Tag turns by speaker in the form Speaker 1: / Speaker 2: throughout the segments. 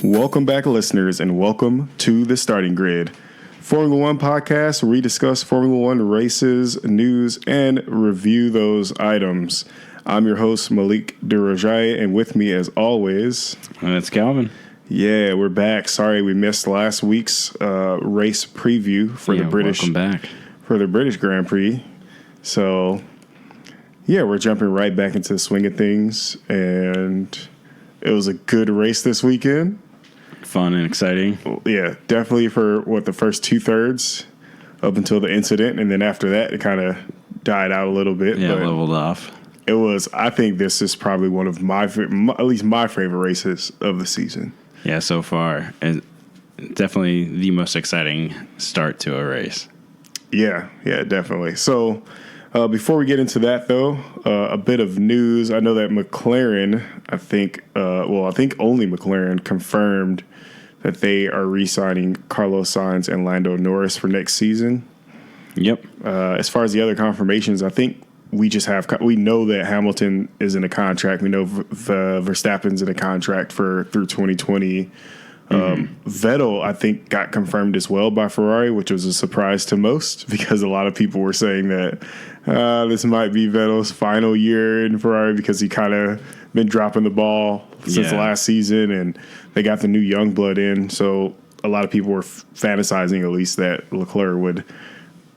Speaker 1: Welcome back, listeners, and welcome to The Starting Grid, Formula One podcast where we discuss Formula One races, news, and review those items. I'm your host, Malik and with me, as always...
Speaker 2: It's Calvin.
Speaker 1: Yeah, we're back. Sorry we missed last week's race preview for the British...
Speaker 2: Welcome back.
Speaker 1: For the British Grand Prix. So, yeah, we're jumping right back into the swing of things, and it was a good race this weekend.
Speaker 2: Fun and exciting.
Speaker 1: Yeah, definitely for the first 2/3 up until the incident, and then after that it kind of died out a little bit.
Speaker 2: Yeah,
Speaker 1: but
Speaker 2: leveled off.
Speaker 1: It was. I think this is probably one of at least my favorite races of the season.
Speaker 2: Yeah, so far, and definitely the most exciting start to a race.
Speaker 1: Yeah, definitely. So before we get into that, though, a bit of news. I know that McLaren, I think only McLaren confirmed that they are re-signing Carlos Sainz and Lando Norris for next season.
Speaker 2: Yep.
Speaker 1: As far as the other confirmations, I think we know that Hamilton is in a contract. We know Verstappen's in a contract through 2020. Vettel, I think, got confirmed as well by Ferrari, which was a surprise to most because a lot of people were saying that this might be Vettel's final year in Ferrari because he kind of been dropping the ball since last season, and they got the new young blood in. So a lot of people were fantasizing, at least, that Leclerc would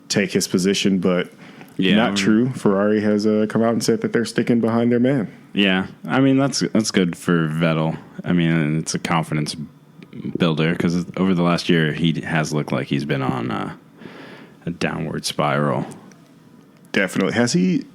Speaker 1: take his position, but not true. Ferrari has come out and said that they're sticking behind their man.
Speaker 2: Yeah, I mean that's good for Vettel. I mean, it's a confidence builder because over the last year he has looked like he's been on a downward spiral. Definitely.
Speaker 1: Has he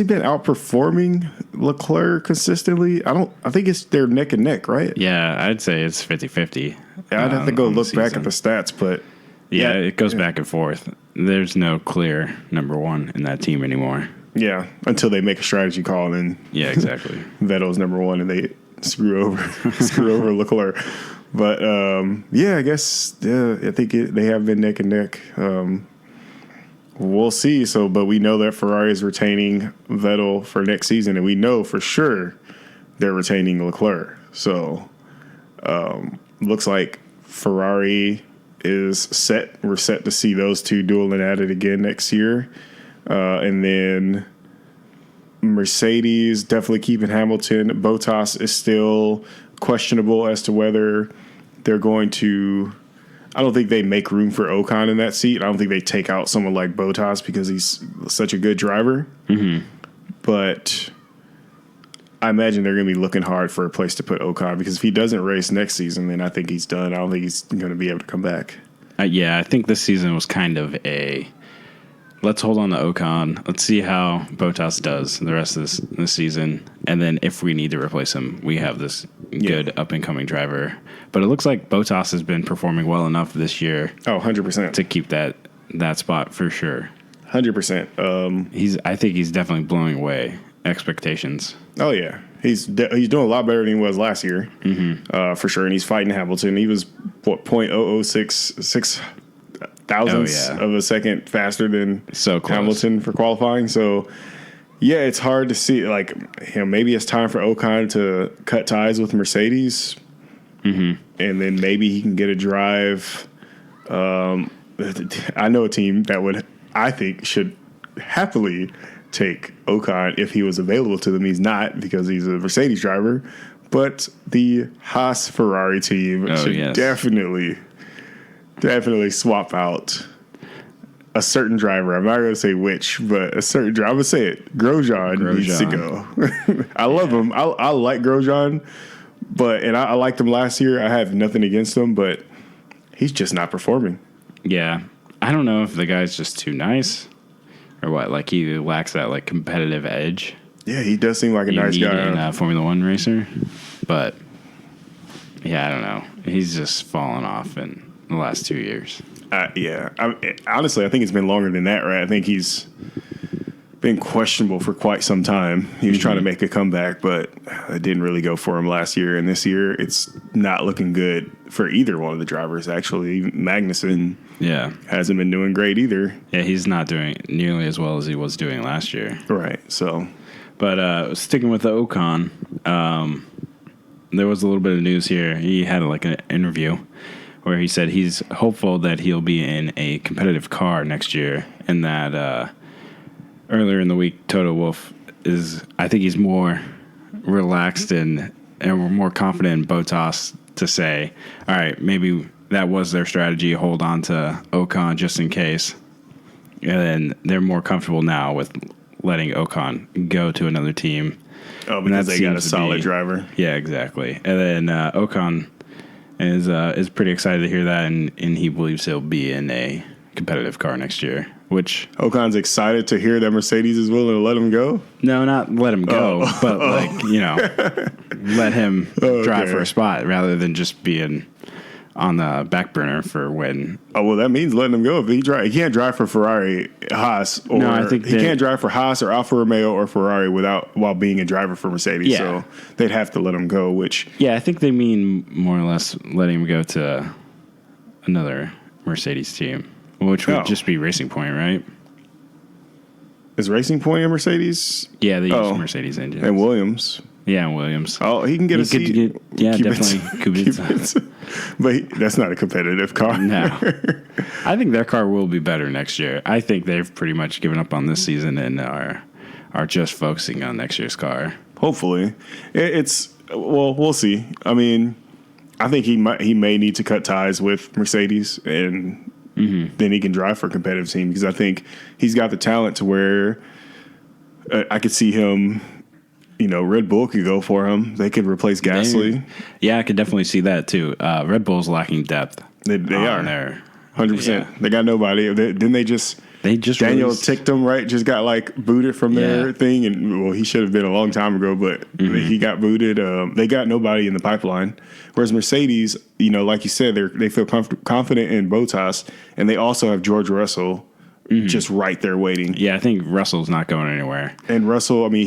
Speaker 1: been outperforming Leclerc consistently? I think they're neck and neck, right?
Speaker 2: Yeah, I'd say it's 50-50.
Speaker 1: I'd have to go look back at the stats, but
Speaker 2: yeah, it goes back and forth. There's no clear number one in that team anymore.
Speaker 1: Yeah, until they make a strategy call, and
Speaker 2: yeah, exactly.
Speaker 1: Vettel's number one, and they screw over Leclerc. But I guess I think they have been neck and neck. We'll see. But we know that Ferrari is retaining Vettel for next season, and we know for sure they're retaining Leclerc. So looks like Ferrari is set. We're set to see those two dueling at it again next year. And then Mercedes definitely keeping Hamilton. Bottas is still questionable as to whether they're going to... I don't think they make room for Ocon in that seat. I don't think they take out someone like Bottas because he's such a good driver. Mm-hmm. But I imagine they're going to be looking hard for a place to put Ocon because if he doesn't race next season, then I think he's done. I don't think he's going to be able to come back.
Speaker 2: I think this season was kind of let's hold on to Ocon. Let's see how Bottas does the rest of this season. And then if we need to replace him, we have this good up-and-coming driver. But it looks like Bottas has been performing well enough this year.
Speaker 1: Oh, 100%.
Speaker 2: To keep that spot for sure.
Speaker 1: 100%.
Speaker 2: I think he's definitely blowing away expectations.
Speaker 1: Oh, yeah. He's doing a lot better than he was last year, for sure. And he's fighting Hamilton. He was, 0.0066 thousandths of a second faster than Hamilton for qualifying. So, yeah, it's hard to see. Like, maybe it's time for Ocon to cut ties with Mercedes, and then maybe he can get a drive. I know a team that I think should happily take Ocon if he was available to them. He's not because he's a Mercedes driver, but the Haas Ferrari team should definitely swap out a certain driver. I'm not going to say which, but a certain driver. I'm going to say it. Grosjean needs to go. I love him. I like Grosjean, and I liked him last year. I have nothing against him, but he's just not performing.
Speaker 2: Yeah. I don't know if the guy's just too nice or what. Like, he lacks that, competitive edge.
Speaker 1: Yeah, he does seem like a nice guy.
Speaker 2: In a Formula One racer. But, yeah, I don't know. He's just fallen off in the last 2 years.
Speaker 1: Honestly, I think it's been longer than that, right? I think he's been questionable for quite some time. He was trying to make a comeback, but it didn't really go for him last year. And this year, it's not looking good for either one of the drivers, actually. Magnussen hasn't been doing great either.
Speaker 2: Yeah, he's not doing nearly as well as he was doing last year.
Speaker 1: Right, so...
Speaker 2: But sticking with the Ocon, there was a little bit of news here. He had like an interview where he said he's hopeful that he'll be in a competitive car next year, and that earlier in the week, Toto Wolff I think he's more relaxed and more confident in Bottas to say, all right, maybe that was their strategy, hold on to Ocon just in case. And then they're more comfortable now with letting Ocon go to another team.
Speaker 1: Oh, because they got a solid driver.
Speaker 2: Yeah, exactly. And then Ocon is pretty excited to hear that, and he believes he'll be in a competitive car next year. Which
Speaker 1: Ocon's excited to hear that Mercedes is willing to let him go?
Speaker 2: No, not let him go, but let him drive for a spot rather than just being on the back burner for when.
Speaker 1: Oh, well, that means letting him go. If he can't drive for Ferrari, Haas, or
Speaker 2: no, I think
Speaker 1: he can't drive for Haas or Alfa Romeo or Ferrari while being a driver for Mercedes.
Speaker 2: Yeah.
Speaker 1: So they'd have to let him go. Which
Speaker 2: I think they mean more or less letting him go to another Mercedes team, which would just be Racing Point, right?
Speaker 1: Is Racing Point a Mercedes?
Speaker 2: Yeah, they use Mercedes engines.
Speaker 1: And Williams.
Speaker 2: Yeah, and Williams.
Speaker 1: Oh, he can get a seat.
Speaker 2: Definitely
Speaker 1: Kubica. But that's not a competitive car.
Speaker 2: No. I think their car will be better next year. I think they've pretty much given up on this season and are just focusing on next year's car.
Speaker 1: Hopefully. We'll see. I mean, I think he may need to cut ties with Mercedes, and then he can drive for a competitive team, because I think he's got the talent to where I could see him. Red Bull could go for him. They could replace Gasly.
Speaker 2: Yeah, I could definitely see that too. Red Bull's lacking depth.
Speaker 1: They are
Speaker 2: there.
Speaker 1: 100%. Yeah. They got nobody. Didn't they just Daniel ticked him, right? Just got booted from their thing, and he should have been a long time ago, but he got booted. They got nobody in the pipeline. Whereas Mercedes, like you said, they feel confident in Bottas, and they also have George Russell just right there waiting.
Speaker 2: Yeah, I think Russell's not going anywhere.
Speaker 1: And Russell, I mean,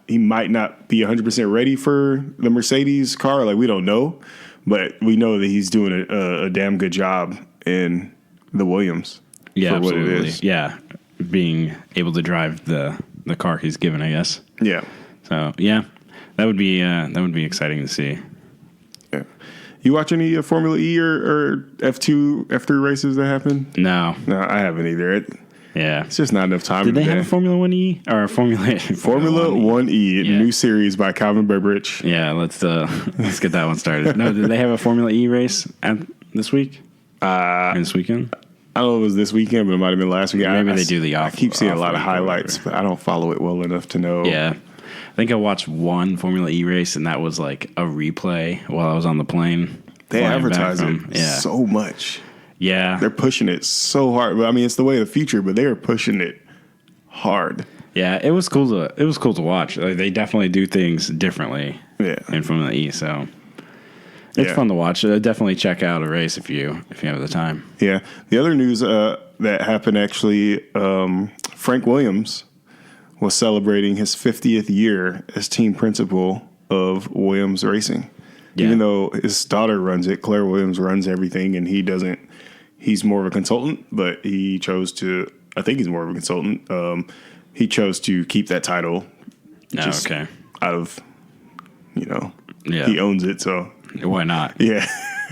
Speaker 1: he might not be 100% ready for the Mercedes car. We don't know, but we know that he's doing a damn good job in the Williams.
Speaker 2: Yeah,
Speaker 1: for
Speaker 2: absolutely.
Speaker 1: What it is.
Speaker 2: Yeah, being able to drive the car he's given, I guess.
Speaker 1: Yeah.
Speaker 2: So that would be exciting to see.
Speaker 1: Yeah. You watch any Formula E or F2, F3 races that happen?
Speaker 2: No,
Speaker 1: I haven't either. It's just not enough time.
Speaker 2: Did they have a Formula 1E or a Formula
Speaker 1: 1E, new series by Calvin Burbridge?
Speaker 2: Yeah, let's get that one started. No, did they have a Formula E race this week? This weekend?
Speaker 1: I don't know if it was this weekend, but it might have been last weekend.
Speaker 2: Maybe they do the off.
Speaker 1: I keep seeing a lot of highlights, but I don't follow it well enough to know.
Speaker 2: Yeah. I think I watched one Formula E race, and that was a replay while I was on the plane.
Speaker 1: They advertise it so much.
Speaker 2: Yeah.
Speaker 1: They're pushing it so hard. I mean, it's the way of the future, but they are pushing it hard.
Speaker 2: Yeah, it was cool to watch. They definitely do things differently in Formula E, so it's fun to watch. Definitely check out a race if you have the time. Yeah.
Speaker 1: The other news that happened, actually, Frank Williams was celebrating his 50th year as team principal of Williams Racing. Yeah. Even though his daughter runs it, Claire Williams runs everything, and he's more of a consultant, but I think he's more of a consultant. He chose to keep that title. Out of, he owns it, so.
Speaker 2: Why not?
Speaker 1: Yeah.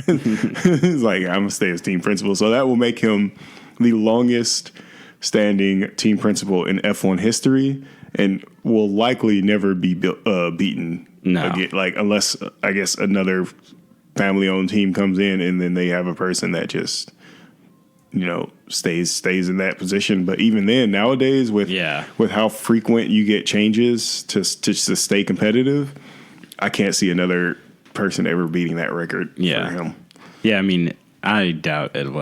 Speaker 1: He's I'm going to stay as team principal. So that will make him the longest standing team principal in F1 history, and will likely never be beaten.
Speaker 2: No.
Speaker 1: Again, unless, I guess, another family-owned team comes in, and then they have a person that just, stays in that position. But even then, nowadays, with how frequent you get changes to stay competitive, I can't see another person ever beating that record for him.
Speaker 2: Yeah, I mean, I doubt it'll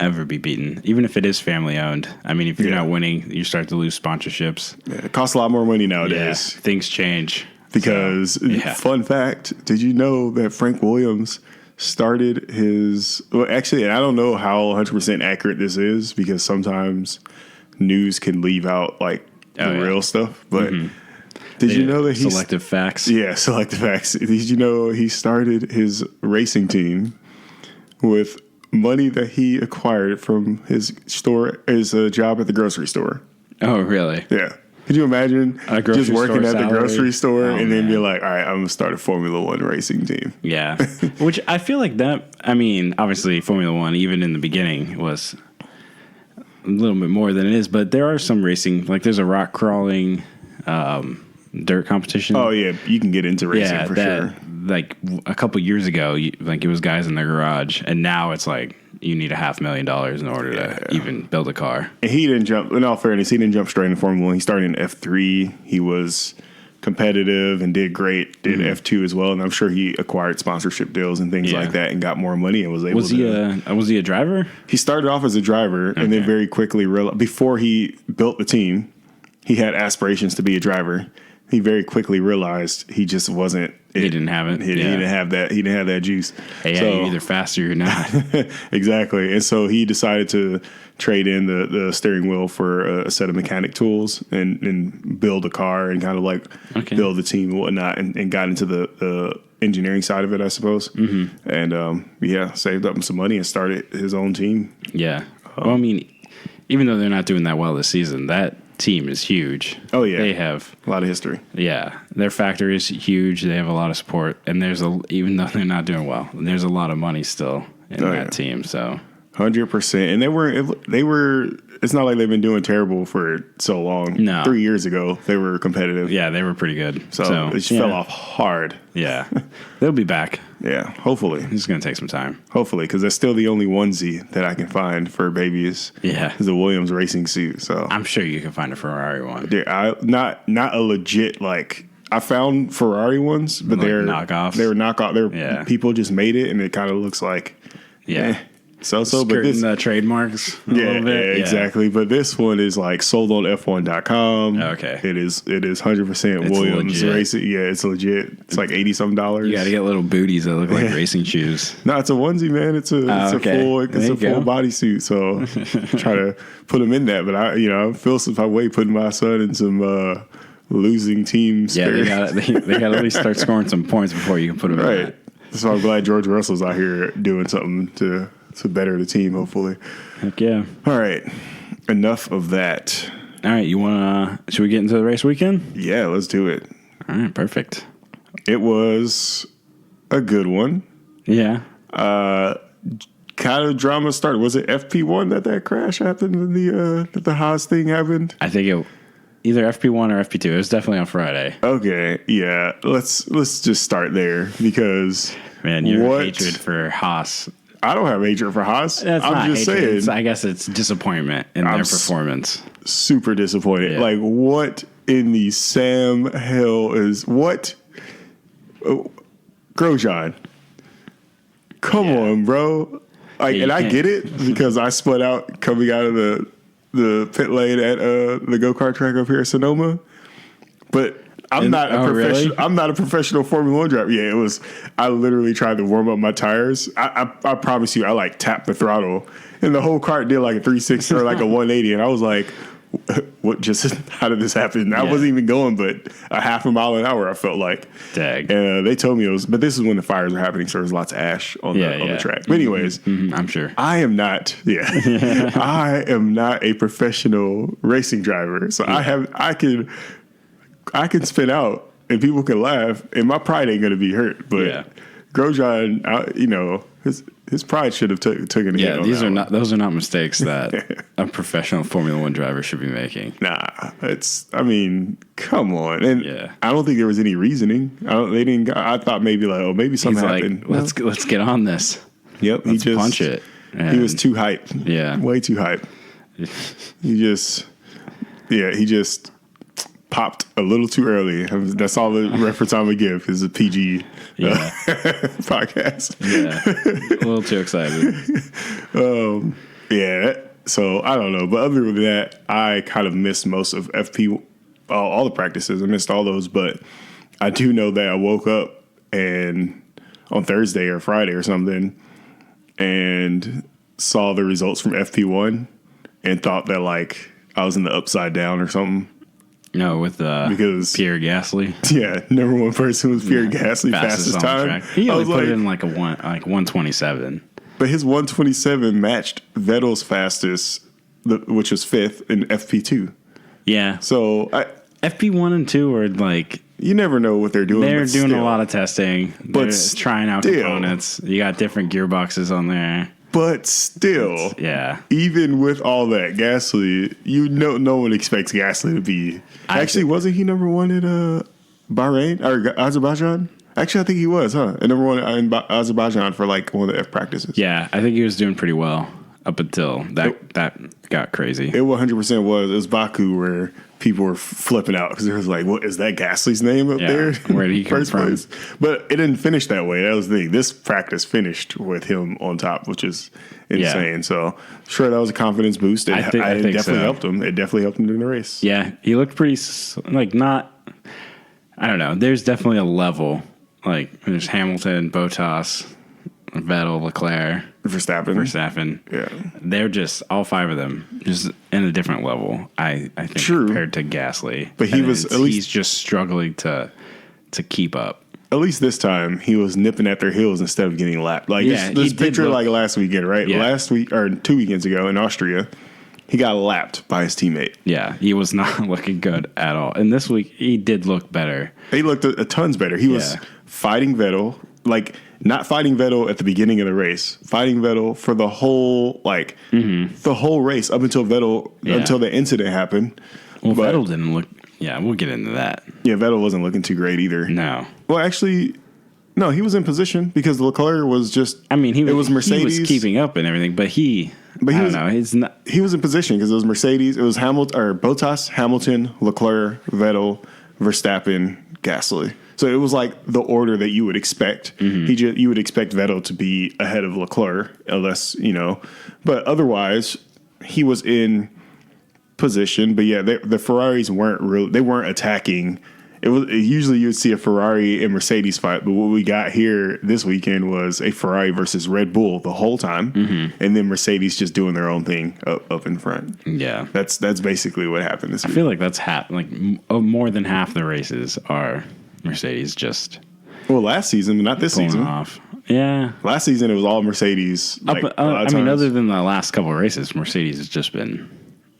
Speaker 2: ever be beaten, even if it is family owned. I mean, if you're not winning, you start to lose sponsorships.
Speaker 1: Yeah, it costs a lot more money nowadays.
Speaker 2: Yeah, things change.
Speaker 1: Because, fun fact, did you know that Frank Williams started actually, and I don't know how 100% accurate this is, because sometimes news can leave out real stuff, but did you know that
Speaker 2: selective facts?
Speaker 1: Yeah, selective facts. Did you know he started his racing team with money that he acquired from his job at the grocery store?
Speaker 2: Oh, really?
Speaker 1: Yeah. Could you imagine
Speaker 2: A grocery
Speaker 1: just working
Speaker 2: store
Speaker 1: at the
Speaker 2: salary?
Speaker 1: grocery store
Speaker 2: Oh,
Speaker 1: and then
Speaker 2: man.
Speaker 1: be like, all right, I'm going to start a Formula One racing team.
Speaker 2: Yeah. Which I feel like that, I mean, obviously Formula One, even in the beginning, was a little bit more than it is, but there are some racing, like there's a rock crawling dirt competition.
Speaker 1: Oh, yeah. You can get into racing for sure.
Speaker 2: Like a couple years ago, like it was guys in their garage, and now it's like you need $500,000 in order to even build a car.
Speaker 1: And he didn't jump, in all fairness, he didn't jump straight into Formula One. He started in F3. He was competitive and did great, did F2 as well. And I'm sure he acquired sponsorship deals and things like that and got more money and was able to.
Speaker 2: Was he a driver?
Speaker 1: He started off as a driver and then very quickly realized, before he built the team, he had aspirations to be a driver. He very quickly realized he just wasn't.
Speaker 2: He didn't have it.
Speaker 1: He didn't have that. He didn't have that juice.
Speaker 2: Hey,
Speaker 1: so,
Speaker 2: you're either fast or you're not.
Speaker 1: Exactly. And so he decided to trade in the steering wheel for a set of mechanic tools and build a car and kind of like build the team and whatnot and got into the engineering side of it, I suppose. Mm-hmm. And saved up some money and started his own team.
Speaker 2: Yeah. Well, I mean, even though they're not doing that well this season, that team is huge.
Speaker 1: Oh, yeah.
Speaker 2: They have
Speaker 1: a lot of history.
Speaker 2: Yeah. Their factory is huge. They have a lot of support. And even though they're not doing well, there's a lot of money still in that team. So
Speaker 1: 100%. And they were, it's not like they've been doing terrible for so long.
Speaker 2: No.
Speaker 1: 3 years ago, they were competitive.
Speaker 2: Yeah, they were pretty good.
Speaker 1: So it just fell off hard.
Speaker 2: Yeah. They'll be back.
Speaker 1: Yeah, hopefully.
Speaker 2: It's going to take some time.
Speaker 1: Hopefully, because that's still the only onesie that I can find for babies.
Speaker 2: Yeah.
Speaker 1: Is the Williams racing suit. So
Speaker 2: I'm sure you can find a Ferrari one.
Speaker 1: Yeah, not a legit, like, I found Ferrari ones, but
Speaker 2: like
Speaker 1: they're
Speaker 2: knockoffs.
Speaker 1: They were knockoff. People just made it, and it kind of looks like so. But this
Speaker 2: the trademarks. A little bit.
Speaker 1: Exactly. But this one is like sold on F1.com.
Speaker 2: Okay,
Speaker 1: it is 100% Williams
Speaker 2: legit.
Speaker 1: racing. Yeah, it's legit. It's like $80-some.
Speaker 2: You got to get little booties that look like racing shoes.
Speaker 1: No, it's a onesie, man. It's a full bodysuit. So try to put them in that. But I feel some way putting my son in some losing teams.
Speaker 2: Yeah, they got to at least start scoring some points before you can put them in.
Speaker 1: Right. So I'm glad George Russell's out here doing something to better the team, hopefully.
Speaker 2: Heck yeah.
Speaker 1: All right. Enough of that.
Speaker 2: All right. Should we get into the race weekend?
Speaker 1: Yeah, let's do it.
Speaker 2: All right. Perfect.
Speaker 1: It was a good one.
Speaker 2: Yeah.
Speaker 1: Kind of drama started. Was it FP1 that crash happened and the Haas thing happened?
Speaker 2: I think it either FP1 or FP2. It was definitely on Friday.
Speaker 1: Okay. Yeah. Let's just start there because
Speaker 2: man, your hatred for Haas.
Speaker 1: I don't have hatred for Haas.
Speaker 2: I'm just saying. I guess it's disappointment in their performance.
Speaker 1: Super disappointed.
Speaker 2: Yeah.
Speaker 1: Like, what in the Sam hell is what? Grosjean. Come on, bro. Like, and I get it because I split out coming out of the pit lane at the go-kart track up here at Sonoma. But I'm not a professional Formula One driver. Yeah, it was. I literally tried to warm up my tires. I promise you, I like tapped the throttle, and the whole cart did like a 360 or like a 180, and I was like, "What? How did this happen?" I wasn't even going, but a half a mile an hour. I felt like.
Speaker 2: Dag.
Speaker 1: And they told me it was, but this is when the fires were happening, so there was lots of ash on the track. But anyways,
Speaker 2: I'm sure
Speaker 1: I am not. Yeah, I am not a professional racing driver, so I can spin out and people can laugh and my pride ain't going to be hurt. But Grosjean, his pride should have taken a hit.
Speaker 2: Yeah, those are not mistakes that a professional Formula One driver should be making.
Speaker 1: Nah, come on. And I don't think there was any reasoning. I thought maybe maybe something happened.
Speaker 2: Let's get on this.
Speaker 1: Yep.
Speaker 2: Let's punch it.
Speaker 1: He was too hyped.
Speaker 2: Yeah.
Speaker 1: Way too hyped. He just popped a little too early. That's all the reference I'm gonna give is a PG podcast.
Speaker 2: Yeah, a little too excited.
Speaker 1: So I don't know, but other than that, I kind of missed most of FP, all the practices. I missed all those, but I do know that I woke up and on Thursday or Friday or something and saw the results from FP1 and thought that like I was in the upside down or something.
Speaker 2: No, because Pierre Gasly.
Speaker 1: Yeah, number one person was Pierre Gasly, fastest time.
Speaker 2: He only put it in like 127.
Speaker 1: But his 127 matched Vettel's fastest, which was fifth in FP2.
Speaker 2: Yeah.
Speaker 1: So
Speaker 2: FP1 and 2 are like,
Speaker 1: you never know what they're doing.
Speaker 2: they're doing a lot of testing. They're
Speaker 1: But
Speaker 2: trying out
Speaker 1: still.
Speaker 2: components. You got different gearboxes on there.
Speaker 1: But still,
Speaker 2: Yeah.
Speaker 1: even with all that, Gasly, no one expects Gasly to be. Actually, wasn't he number one at Bahrain or Azerbaijan? Actually, I think he was, huh? And number one in Azerbaijan for like one of the F practices.
Speaker 2: Yeah, I think he was doing pretty well up until that got crazy.
Speaker 1: It 100% was. It was Baku where people were flipping out because it was like, what is that Gasly's name up there?
Speaker 2: Where did he come from?
Speaker 1: Place? But it didn't finish that way. That was the thing. This practice finished with him on top, which is insane. So sure, that was a confidence boost. It definitely helped him. It definitely helped him during the race.
Speaker 2: Yeah, he looked pretty not. I don't know. There's definitely a level. Like there's Hamilton, Bottas, Vettel, Leclerc, Verstappen.
Speaker 1: Yeah,
Speaker 2: they're just all five of them just in a different level. I think compared to Gasly,
Speaker 1: but he's
Speaker 2: just struggling to keep up.
Speaker 1: At least this time he was nipping at their heels instead of getting lapped. Like this picture, like last weekend, right?
Speaker 2: Yeah.
Speaker 1: Last week or 2 weekends ago in Austria, he got lapped by his teammate.
Speaker 2: Yeah, he was not looking good at all. And this week he did look better.
Speaker 1: He looked a tons better. He was fighting Vettel, like not fighting Vettel at the beginning of the race, fighting Vettel for the whole the whole race up until until the incident happened.
Speaker 2: Well, Vettel didn't look. Yeah, we'll get into that.
Speaker 1: Yeah, Vettel wasn't looking too great either.
Speaker 2: No.
Speaker 1: Well, actually, no, he was in position because Leclerc was just.
Speaker 2: I mean,
Speaker 1: it was Mercedes.
Speaker 2: He was keeping up and everything, but I don't know. It's not.
Speaker 1: He was in position because it was Mercedes. It was Bottas, Hamilton, Leclerc, Vettel, Verstappen, Gasly. So it was like the order that you would expect. Mm-hmm. You would expect Vettel to be ahead of Leclerc, unless But otherwise, he was in position. But yeah, the Ferraris weren't attacking. Usually you would see a Ferrari and Mercedes fight, but what we got here this weekend was a Ferrari versus Red Bull the whole time, and then Mercedes just doing their own thing up in front.
Speaker 2: Yeah,
Speaker 1: that's basically what happened this week.
Speaker 2: I feel like that's more than half the races are Mercedes just.
Speaker 1: Well, last season, but not this season.
Speaker 2: Off. Yeah,
Speaker 1: last season it was all Mercedes.
Speaker 2: Other than the last couple of races, Mercedes has just been.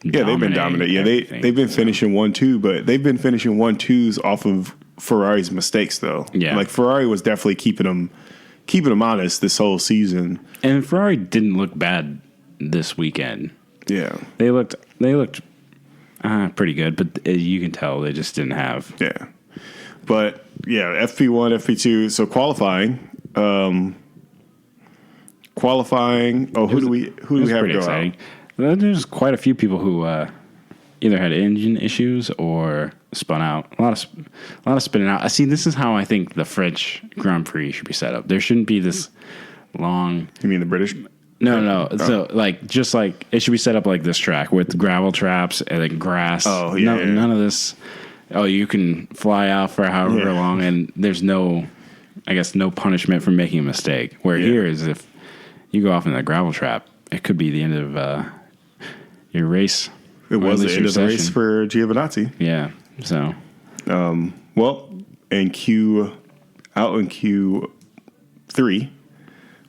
Speaker 1: Yeah, they've been dominant. Yeah, they've been finishing 1-2, but they've been finishing 1-2s off of Ferrari's mistakes, though.
Speaker 2: Yeah,
Speaker 1: like Ferrari was definitely keeping them honest this whole season.
Speaker 2: And Ferrari didn't look bad this weekend.
Speaker 1: Yeah,
Speaker 2: they looked pretty good, but you can tell they just didn't have.
Speaker 1: Yeah, but yeah, FP1, FP2. So qualifying. Who do we have go out?
Speaker 2: There's quite a few people who either had engine issues or spun out. A lot of spinning out. See, this is how I think the French Grand Prix should be set up. There shouldn't be this long.
Speaker 1: You mean the British?
Speaker 2: No. Oh. So just like it should be set up like this track with gravel traps and then grass.
Speaker 1: Oh yeah.
Speaker 2: None of this. Oh, you can fly out for however long, and there's no punishment for making a mistake. Where here is if you go off in a gravel trap, it could be the end of your race.
Speaker 1: It was the end of the race for Giovinazzi.
Speaker 2: Yeah. So,
Speaker 1: well, in Q3,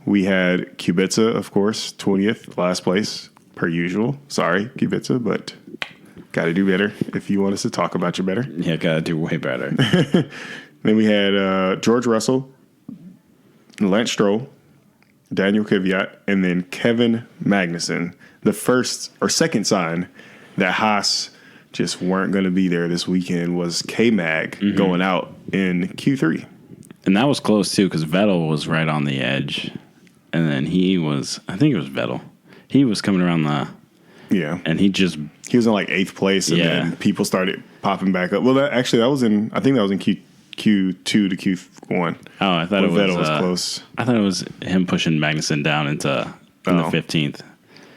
Speaker 1: we had Kubica, of course, 20th, last place per usual. Sorry, Kubica, but got to do better if you want us to talk about you better.
Speaker 2: Yeah, got to do way better.
Speaker 1: Then we had George Russell, Lance Stroll, Daniel Kvyat, and then Kevin Magnussen. The first or second sign that Haas just weren't going to be there this weekend was K-Mag going out in Q3.
Speaker 2: And that was close, too, because Vettel was right on the edge. And then I think it was Vettel. He was coming around
Speaker 1: Yeah.
Speaker 2: And he
Speaker 1: was in like 8th place, and then people started popping back up. Well, I think that was in Q2 to Q1.
Speaker 2: Oh, I thought
Speaker 1: Vettel was close.
Speaker 2: I thought it was him pushing Magnussen down into the 15th.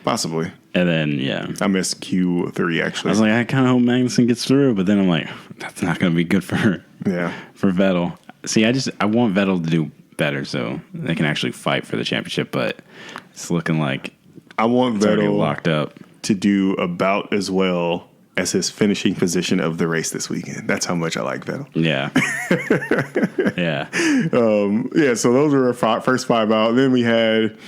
Speaker 1: Possibly.
Speaker 2: And then,
Speaker 1: I missed Q3, actually.
Speaker 2: I was like, I kind of hope Magnussen gets through, but then I'm like, that's not going to be good for Vettel. See, I want Vettel to do better so they can actually fight for the championship, but it's looking like
Speaker 1: I want Vettel
Speaker 2: locked up
Speaker 1: to do about as well as his finishing position of the race this weekend. That's how much I like Vettel.
Speaker 2: Yeah. Yeah.
Speaker 1: So those were our first 5 out. Then we had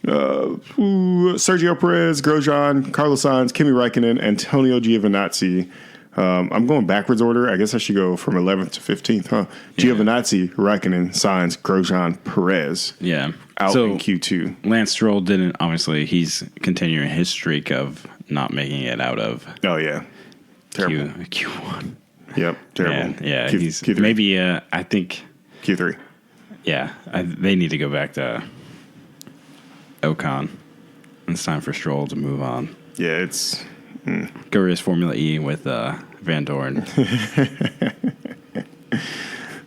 Speaker 1: Sergio Perez, Grosjean, Carlos Sainz, Kimi Räikkönen, Antonio Giovinazzi. I'm going backwards order. I guess I should go from 11th to 15th, huh? Yeah. Giovinazzi, Räikkönen, Sainz, Grosjean, Perez.
Speaker 2: Yeah.
Speaker 1: Out in Q2.
Speaker 2: Lance Stroll didn't, obviously, he's continuing his streak of not making it out of
Speaker 1: Oh, yeah. Terrible.
Speaker 2: Q1.
Speaker 1: Yep, terrible.
Speaker 2: And, yeah, he's
Speaker 1: Q3.
Speaker 2: maybe, I think.
Speaker 1: Q3.
Speaker 2: Yeah, they need to go back to Ocon. It's time for Stroll to move on.
Speaker 1: Yeah, it's...
Speaker 2: Go race Formula E with Van Dorn.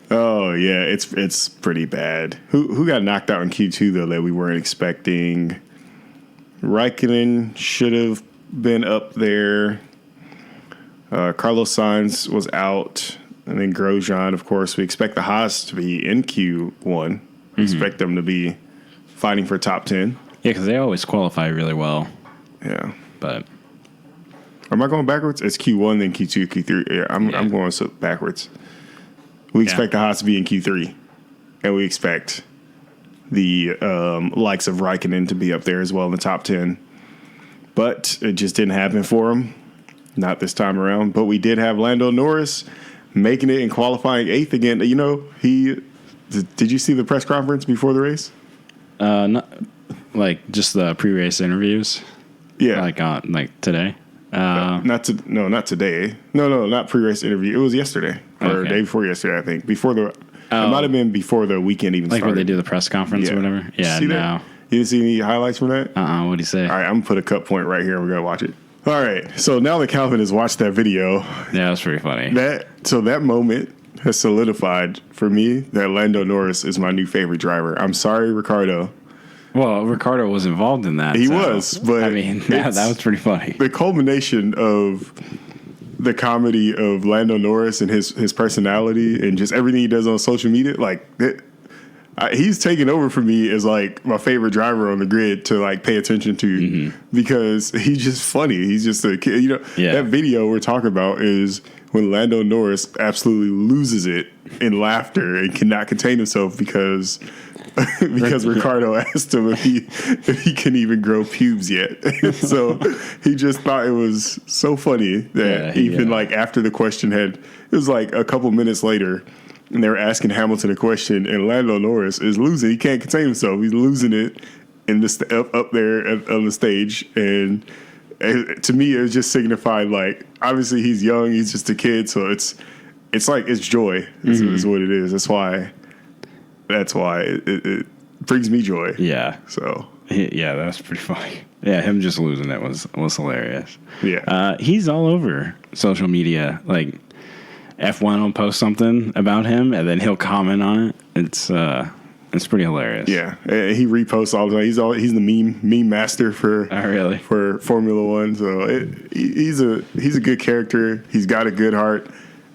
Speaker 1: Oh yeah, it's pretty bad. Who got knocked out in Q2 though that we weren't expecting? Räikkönen should have been up there. Carlos Sainz was out, and then Grosjean. Of course, we expect the Haas to be in Q1. We expect them to be fighting for top 10.
Speaker 2: Yeah, because they always qualify really well.
Speaker 1: Yeah,
Speaker 2: but.
Speaker 1: Am I going backwards? It's Q1, then Q2, Q3. Yeah, I'm going backwards. We expect the Haas to be in Q3, and we expect the likes of Räikkönen to be up there as well in the top 10. But it just didn't happen for him, not this time around. But we did have Lando Norris making it and qualifying 8th again. You know, did you see the press conference before the race?
Speaker 2: Not like just the pre-race interviews.
Speaker 1: Yeah,
Speaker 2: like today.
Speaker 1: Not today. No, not pre-race interview. It was yesterday or day before yesterday, I think. Before the, it might have been before the weekend even started.
Speaker 2: Like when they do the press conference or whatever. Yeah,
Speaker 1: no. That? You didn't see any highlights from that?
Speaker 2: What'd he say?
Speaker 1: All right, I'm gonna put a cut point right here. We're gonna watch it. All right. So now that Calvin has watched that video,
Speaker 2: yeah, that's pretty funny.
Speaker 1: That moment has solidified for me that Lando Norris is my new favorite driver. I'm sorry, Ricardo.
Speaker 2: Well, Ricardo was involved in that.
Speaker 1: He was, but
Speaker 2: I mean, that was pretty funny.
Speaker 1: The culmination of the comedy of Lando Norris and his personality and just everything he does on social media, like he's taken over for me as like my favorite driver on the grid to like pay attention to because he's just funny. He's just a kid. You know, that video we're talking about is when Lando Norris absolutely loses it in laughter and cannot contain himself because Ricardo asked him if he can even grow pubes yet. So he just thought it was so funny that like after the question it was like a couple minutes later and they were asking Hamilton a question and Lando Norris is losing. He can't contain himself. He's losing it in this up there on the stage. And to me, it just signified like, obviously he's young. He's just a kid. So it's like, it's joy is what it is. That's why it brings me joy.
Speaker 2: Yeah.
Speaker 1: So.
Speaker 2: Yeah, that was pretty funny. Yeah, him just losing it was hilarious.
Speaker 1: Yeah.
Speaker 2: He's all over social media. Like, F1 will post something about him, and then he'll comment on it. It's pretty hilarious.
Speaker 1: Yeah. He reposts all the time. He's the meme master for Formula One. So he's a good character. He's got a good heart.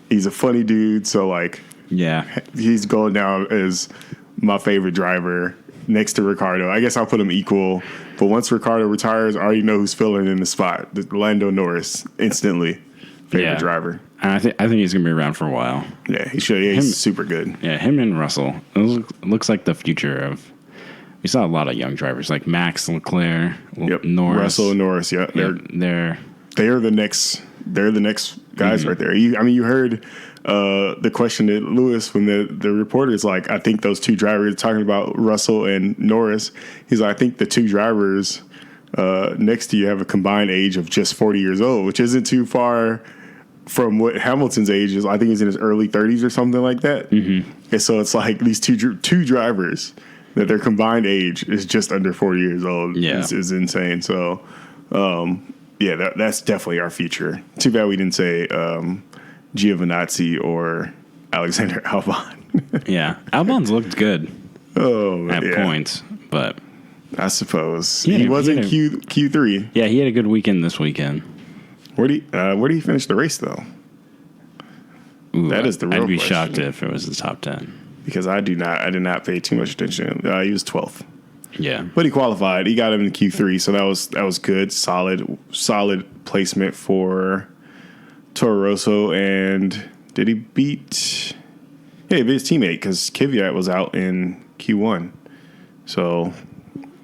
Speaker 1: He's a funny dude. So, like,
Speaker 2: yeah,
Speaker 1: he's going down as my favorite driver next to Ricardo. I guess I'll put him equal. But once Ricardo retires, I already know who's filling in the spot. Lando Norris, instantly favorite driver.
Speaker 2: And I think he's gonna be around for a while.
Speaker 1: Yeah, he should. Yeah, he's super good.
Speaker 2: Yeah, him and Russell. It looks like the future of. We saw a lot of young drivers like Max, Leclerc, Norris,
Speaker 1: Russell, and Norris. Yeah, they're the next. They're the next guys right there. You heard the question that Lewis, when the reporter's like, I think those two drivers talking about Russell and Norris. He's like, I think the two drivers next to you have a combined age of just 40 years old, which isn't too far from what Hamilton's age is. I think he's in his early 30s or something like that. And so it's like these two drivers that their combined age is just under 40 years old.
Speaker 2: Yeah,
Speaker 1: is insane. So. That's definitely our future. Too bad we didn't say Giovinazzi or Alexander Albon.
Speaker 2: Yeah, Albon's looked good at points, but
Speaker 1: I suppose he was in Q3.
Speaker 2: Yeah, he had a good weekend this weekend.
Speaker 1: Where did he finish the race though?
Speaker 2: Ooh,
Speaker 1: that is the real
Speaker 2: I'd be
Speaker 1: question.
Speaker 2: shocked if it was the top 10
Speaker 1: because I did not pay too much attention. He was 12th.
Speaker 2: Yeah,
Speaker 1: but he qualified. He got him in Q3, so that was good. Solid placement for Toro Rosso. And did he beat? Yeah, he beat his teammate because Kvyat was out in Q1. So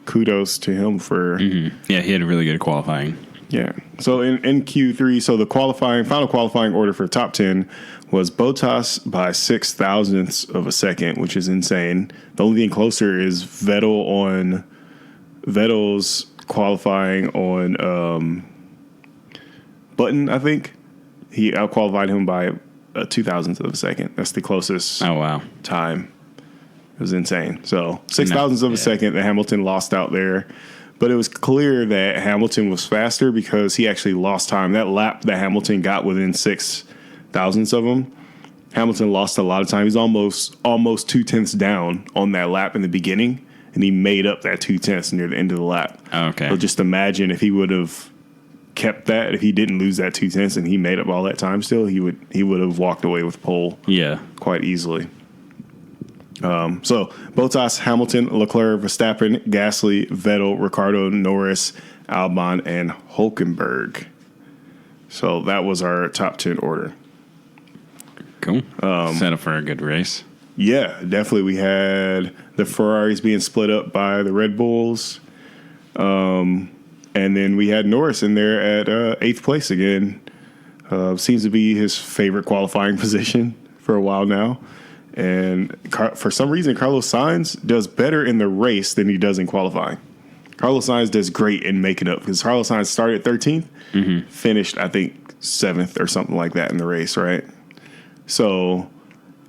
Speaker 1: kudos to him for.
Speaker 2: Yeah, he had a really good qualifying.
Speaker 1: Yeah. So in Q3, so the final qualifying order for top 10 was Bottas by 0.006 of a second, which is insane. The only thing closer is Vettel's qualifying on Button, I think. He outqualified him by a 0.002 of a second. That's the closest time. It was insane. So 0.006 of a second that Hamilton lost out there. But it was clear that Hamilton was faster because he actually lost time. That lap that Hamilton got within 0.006 of him, Hamilton lost a lot of time. He's almost 0.2 down on that lap in the beginning, and he made up that 0.2 near the end of the lap.
Speaker 2: Okay.
Speaker 1: So just imagine if he would have kept that, if he didn't lose that 0.2 and he made up all that time still, he would have walked away with pole quite easily. So Bottas, Hamilton, Leclerc, Verstappen, Gasly, Vettel, Ricciardo, Norris, Albon, and Hulkenberg. So that was our top 10 order.
Speaker 2: Cool. Set up for a good race.
Speaker 1: Yeah, definitely. We had the Ferraris being split up by the Red Bulls. And then we had Norris in there at 8th place again. Seems to be his favorite qualifying position for a while now. And for some reason, Carlos Sainz does better in the race than he does in qualifying. Carlos Sainz does great in making up because Carlos Sainz started 13th, finished, I think, 7th or something like that in the race, right? So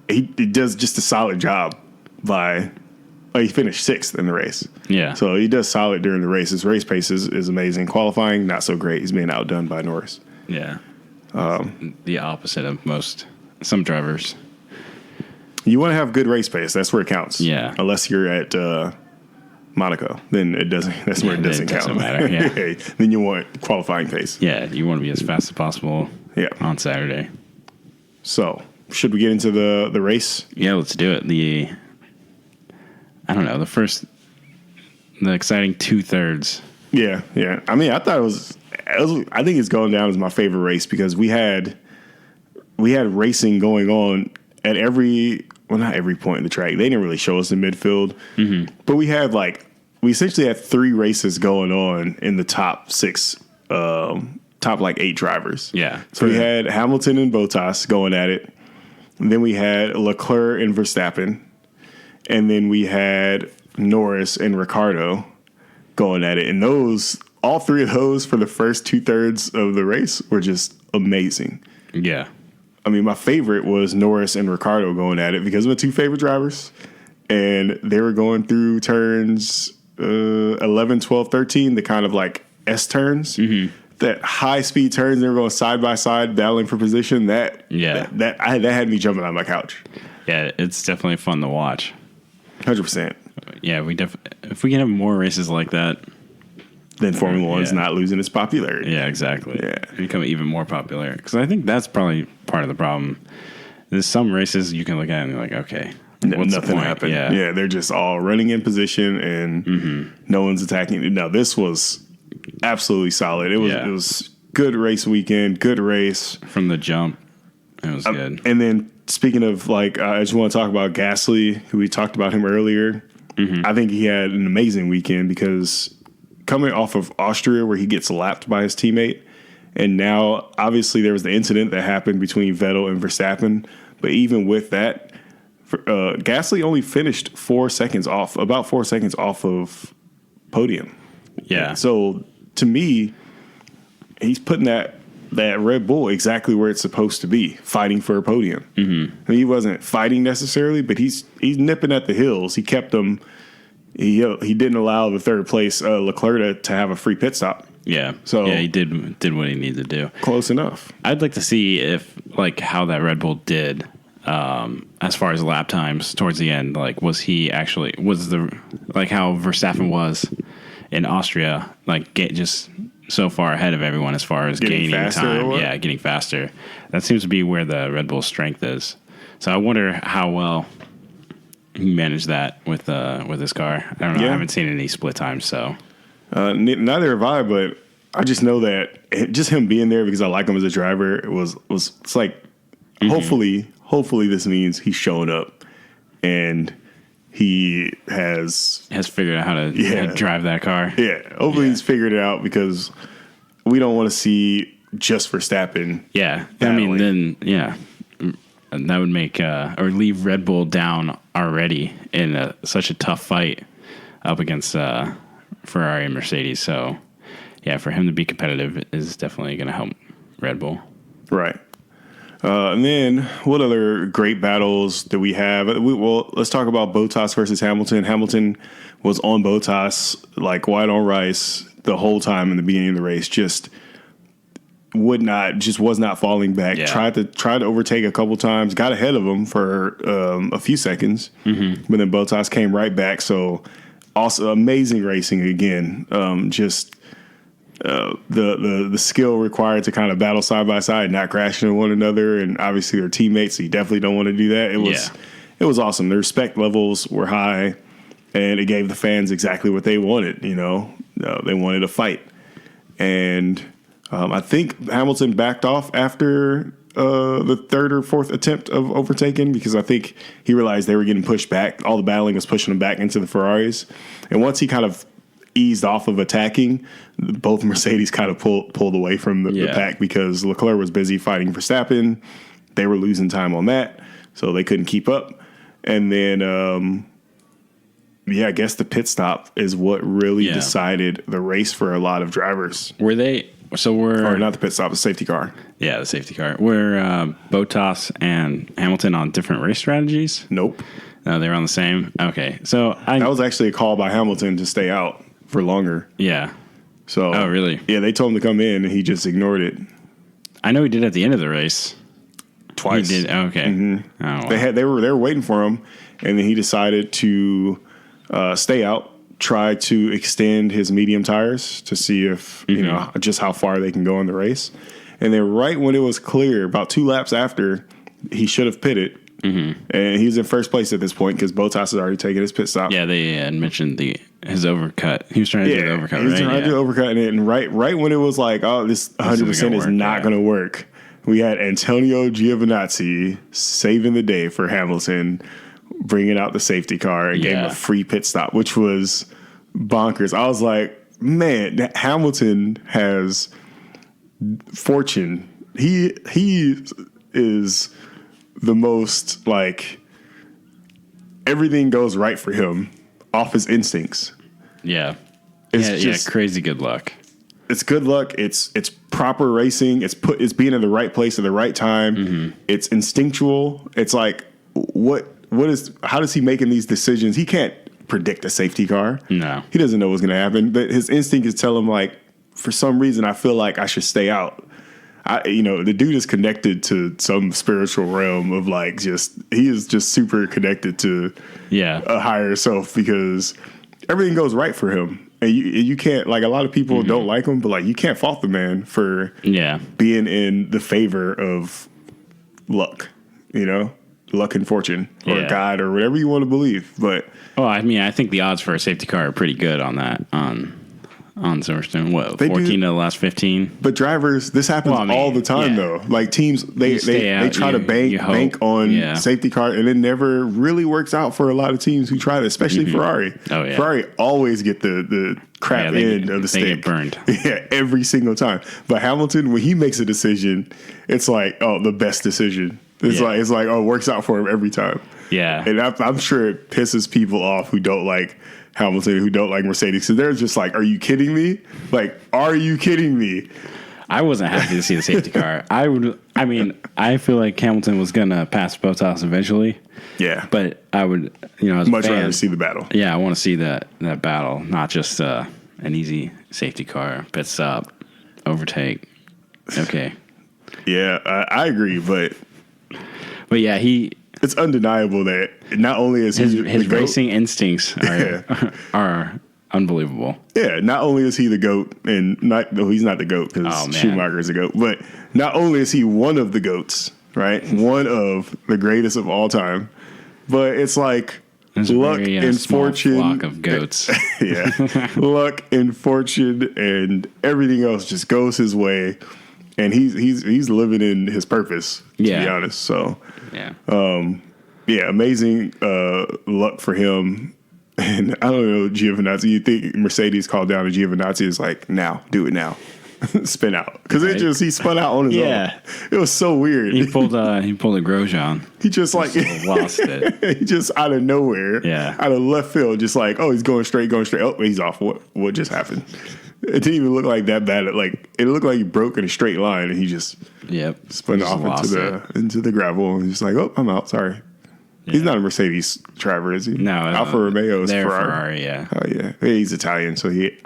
Speaker 1: he does just a solid job he finished 6th in the race.
Speaker 2: Yeah.
Speaker 1: So he does solid during the race. His race pace is amazing. Qualifying, not so great. He's being outdone by Norris.
Speaker 2: Yeah. The opposite of some drivers.
Speaker 1: You want to have good race pace. That's where it counts.
Speaker 2: Yeah.
Speaker 1: Unless you're at Monaco, then it doesn't. That's where it doesn't count.
Speaker 2: Doesn't matter. Yeah.
Speaker 1: Then you want qualifying pace.
Speaker 2: Yeah, you want to be as fast as possible.
Speaker 1: Yeah.
Speaker 2: On Saturday.
Speaker 1: So, should we get into the race?
Speaker 2: Yeah, let's do it. The exciting 2/3.
Speaker 1: Yeah. I mean, I thought it was. I think it's going down as my favorite race because we had racing going on at not every point in the track. They didn't really show us the midfield, but we essentially had 3 races going on in the top 6, top 8 drivers.
Speaker 2: Yeah.
Speaker 1: So we had Hamilton and Bottas going at it. And then we had Leclerc and Verstappen. And then we had Norris and Ricciardo going at it. And all 3 of those for the first 2/3 of the race were just amazing.
Speaker 2: Yeah.
Speaker 1: I mean, my favorite was Norris and Ricciardo going at it because of my 2 favorite drivers. And they were going through turns 11, 12, 13, the kind of S turns. That high-speed turns. They were going side by side, battling for position. That had me jumping on my couch.
Speaker 2: Yeah, it's definitely fun to watch.
Speaker 1: 100%.
Speaker 2: Yeah, if we can have more races like that.
Speaker 1: Then Formula One's not losing its popularity.
Speaker 2: Yeah, exactly.
Speaker 1: Yeah.
Speaker 2: Become even more popular. Because I think that's probably part of the problem. There's some races you can look at and you're like, okay, what's
Speaker 1: nothing happened. Yeah, they're just all running in position and no one's attacking. No, this was absolutely solid. It was good race weekend, good race.
Speaker 2: From the jump, it was good.
Speaker 1: And then speaking of I just want to talk about Gasly, who we talked about him earlier. I think he had an amazing weekend because coming off of Austria where he gets lapped by his teammate, and now obviously there was the incident that happened between Vettel and Verstappen, but even with that, Gasly only finished about 4 seconds off of podium.
Speaker 2: Yeah.
Speaker 1: So to me, he's putting that Red Bull exactly where it's supposed to be, fighting for a podium. I mean, he wasn't fighting necessarily, but he's nipping at the heels. He kept them. He didn't allow the 3rd place Leclerc to have a free pit stop.
Speaker 2: Yeah.
Speaker 1: So
Speaker 2: he did what he needed to do.
Speaker 1: Close enough.
Speaker 2: I'd like to see if how that Red Bull did as far as lap times towards the end. Was how Verstappen was in Austria, just so far ahead of everyone as far as gaining time. Yeah, getting faster. That seems to be where the Red Bull's strength is. So I wonder how well he managed that with his car. I don't know. I haven't seen any split times, so
Speaker 1: neither have I. But I just know that just him being there because I like him as a driver hopefully this means he's showing up and he has
Speaker 2: figured out how to drive that car.
Speaker 1: Yeah, hopefully he's figured it out, because we don't want to see just Verstappen.
Speaker 2: Yeah, battling. I mean, then that would make or leave Red Bull down already in such a tough fight up against Ferrari and Mercedes. So yeah, for him to be competitive is definitely going to help Red Bull.
Speaker 1: Right. And then what other great battles do we have? Well, let's talk about Bottas versus Hamilton. Hamilton was on Bottas like white on rice the whole time in the beginning of the race. Just was not falling back. Yeah. Tried to overtake a couple times. Got ahead of him for a few seconds, but then Bottas came right back. So also amazing racing again. The skill required to kind of battle side by side, not crashing into one another, and obviously they're teammates, so you definitely don't want to do that. It was awesome. The respect levels were high, and it gave the fans exactly what they wanted. They wanted a fight, and I think Hamilton backed off after the third or fourth attempt of overtaking, because I think he realized they were getting pushed back. All the battling was pushing them back into the Ferraris, and once he kind of eased off of attacking, both Mercedes kind of pulled away from the pack, because Leclerc was busy fighting Verstappen. They were losing time on that, so they couldn't keep up. And then, I guess the pit stop is what really decided the race for a lot of drivers.
Speaker 2: Or not
Speaker 1: the pit stop, the safety car.
Speaker 2: Yeah, the safety car. Were Bottas and Hamilton on different race strategies?
Speaker 1: Nope.
Speaker 2: No, they were on the same. Okay, so
Speaker 1: that was actually a call by Hamilton to stay out for longer.
Speaker 2: Yeah.
Speaker 1: So.
Speaker 2: Oh, really?
Speaker 1: Yeah, they told him to come in, and he just ignored it.
Speaker 2: I know he did at the end of the race.
Speaker 1: Twice.
Speaker 2: He did. Okay.
Speaker 1: Mm-hmm.
Speaker 2: Oh, wow.
Speaker 1: They were waiting for him, and then he decided to stay out, try to extend his medium tires to see if just how far they can go in the race. And then right when it was clear, about 2 laps after, he should have pitted. Mm-hmm. And he's in first place at this point because Bottas has already taken his pit stop.
Speaker 2: Yeah, they had mentioned his overcut. He was trying to do the overcut,
Speaker 1: he was trying to do the overcut, and right when it was like, oh, this 100% is not going to work, we had Antonio Giovinazzi saving the day for Hamilton, bringing out the safety car and gave him a free pit stop, which was bonkers. I was like, man, Hamilton has fortune. He is the most, like, everything goes right for him off his instincts.
Speaker 2: Yeah.
Speaker 1: It's
Speaker 2: crazy good luck.
Speaker 1: It's good luck. It's proper racing. It's being in the right place at the right time. Mm-hmm. It's instinctual. It's like, how does he making these decisions? He can't predict a safety car.
Speaker 2: No.
Speaker 1: He doesn't know what's going to happen, but his instinct is telling him, like, for some reason, I feel like I should stay out. The dude is connected to some spiritual realm of, like, he is just super connected to a higher self, because everything goes right for him. And you can't, like, a lot of people don't like him, but, like, you can't fault the man for being in the favor of luck, luck and fortune, or God, or whatever you want to believe. But
Speaker 2: I think the odds for a safety car are pretty good on that, on Silverstone. What, 14 to the last 15?
Speaker 1: But drivers, this happens all the time, though. Like, teams, they try to bank on safety car, and it never really works out for a lot of teams who try to, especially Ferrari.
Speaker 2: Oh, yeah.
Speaker 1: Ferrari always get the crap end of the stick.
Speaker 2: They get burned.
Speaker 1: Yeah, every single time. But Hamilton, when he makes a decision, it's like, the best decision. It's like, it works out for him every time.
Speaker 2: Yeah.
Speaker 1: And I'm sure it pisses people off who don't like Hamilton, who don't like Mercedes. So they're just like, are you kidding me? Like, are you kidding me?
Speaker 2: I wasn't happy to see the safety car. I feel like Hamilton was going to pass Bottas eventually.
Speaker 1: Yeah.
Speaker 2: But I would, as
Speaker 1: much
Speaker 2: a fan,
Speaker 1: rather see the battle.
Speaker 2: Yeah, I want to see that battle, not just an easy safety car, pit stop, overtake. Okay.
Speaker 1: Yeah, I agree, but
Speaker 2: yeah,
Speaker 1: it's undeniable that not only is
Speaker 2: his racing instincts are unbelievable.
Speaker 1: Yeah, not only is he the GOAT, and he's not the GOAT because Schumacher is the GOAT, but not only is he one of the GOATs, right? One of the greatest of all time, but it's like luck and fortune.
Speaker 2: Flock of goats.
Speaker 1: Luck and fortune and everything else just goes his way, and he's living in his purpose. To be honest, so Yeah, amazing luck for him. And I don't know, Giovinazzi. You think Mercedes called down to Giovinazzi is like, now, do it now. Spin out. Because he spun out on his own. It was so weird.
Speaker 2: He pulled a Grosjean.
Speaker 1: He just like
Speaker 2: lost it.
Speaker 1: He just out of nowhere, out of left field, just like, oh, he's going straight. Oh, he's off. What just happened? It didn't even look like that bad. Like it looked like he broke in a straight line, and he just spun off into the gravel, and just like, oh, I'm out. Sorry. Yeah. He's not a Mercedes driver, is he?
Speaker 2: No.
Speaker 1: Alfa Romeo is
Speaker 2: Ferrari. Yeah.
Speaker 1: Oh, yeah. He's Italian, so it'd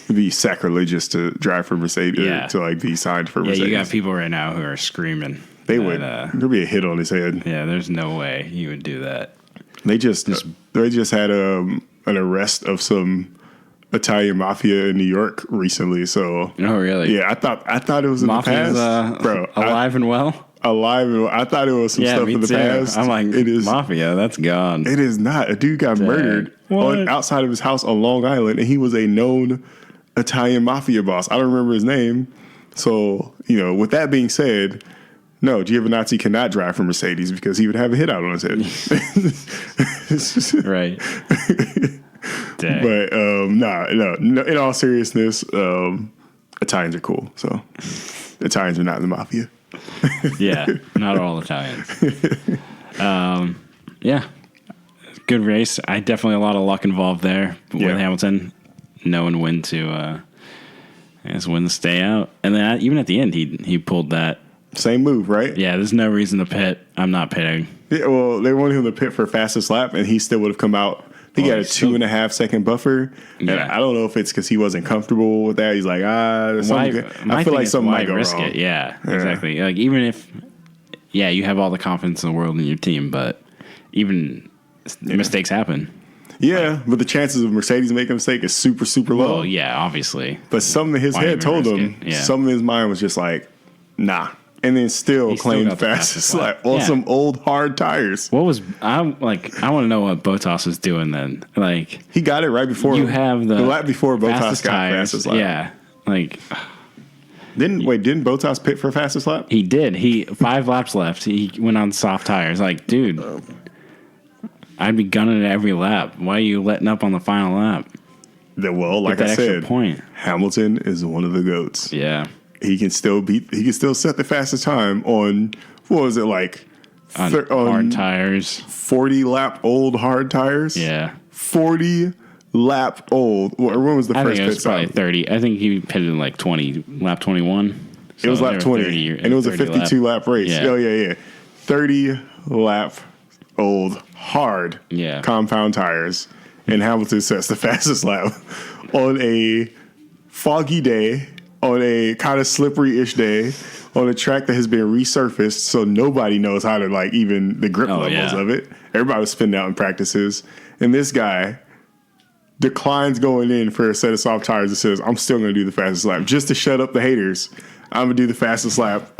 Speaker 1: be sacrilegious to drive for Mercedes, to like be signed for Mercedes.
Speaker 2: Yeah, you got people right now who are screaming.
Speaker 1: They would. There'd be a hit on his head.
Speaker 2: Yeah, there's no way he would do that.
Speaker 1: They just had an arrest of some Italian mafia in New York recently. So.
Speaker 2: Oh, really?
Speaker 1: Yeah, I thought it was in
Speaker 2: Mafia's,
Speaker 1: the past. Bro,
Speaker 2: alive and well?
Speaker 1: I thought it was some stuff in the past.
Speaker 2: I'm like, it is mafia. That's gone.
Speaker 1: It is not. A dude got murdered outside of his house on Long Island, and he was a known Italian mafia boss. I don't remember his name. So, with that being said, no, Giovinazzi cannot drive for Mercedes because he would have a hit out on his head.
Speaker 2: Right. Dang.
Speaker 1: But no. In all seriousness, Italians are cool. So Italians are not in the mafia.
Speaker 2: Yeah, not all Italians. Yeah, good race. Definitely a lot of luck involved there with Hamilton, knowing when to, when to stay out, and then even at the end, he pulled that
Speaker 1: same move, right?
Speaker 2: Yeah, there's no reason to pit. I'm not pitting.
Speaker 1: Yeah, well, they wanted him to pit for fastest lap, and he still would have come out. He got a 2.5 second buffer. And I don't know if it's because he wasn't comfortable with that. He's like, I feel like something might go wrong.
Speaker 2: Yeah, exactly. Like, even if, you have all the confidence in the world in your team, but even mistakes happen.
Speaker 1: Yeah, but the chances of Mercedes making a mistake is super, super low.
Speaker 2: Well, yeah, obviously.
Speaker 1: But something in his head told him, something in his mind was just like, nah. And then still claimed fastest lap on some old hard tires.
Speaker 2: I want to know what Bottas was doing then. Like,
Speaker 1: he got it right before
Speaker 2: you have the
Speaker 1: lap before Bottas got fastest lap.
Speaker 2: Yeah, like
Speaker 1: didn't Bottas pit for fastest lap?
Speaker 2: He did. 5 laps left. He went on soft tires. Like, dude, I'd be gunning it every lap. Why are you letting up on the final lap?
Speaker 1: Well, like I said, Hamilton is one of the GOATs.
Speaker 2: Yeah.
Speaker 1: He can still set the fastest time on, what was it, like
Speaker 2: on hard tires,
Speaker 1: 40 lap old hard tires.
Speaker 2: Yeah,
Speaker 1: 40 lap old. When was the first pit?
Speaker 2: I think it was probably 30. I think he pitted in like 20, lap 21.
Speaker 1: So it was lap 20, and it was a 52 lap race. Yeah. Oh yeah, 30 lap old hard compound tires, and Hamilton sets the fastest lap on a foggy day. On a kind of slippery-ish day, on a track that has been resurfaced, so nobody knows how to, like, even the grip levels of it. Everybody was spinning out in practices. And this guy declines going in for a set of soft tires and says, I'm still going to do the fastest lap. Just to shut up the haters, I'm going to do the fastest lap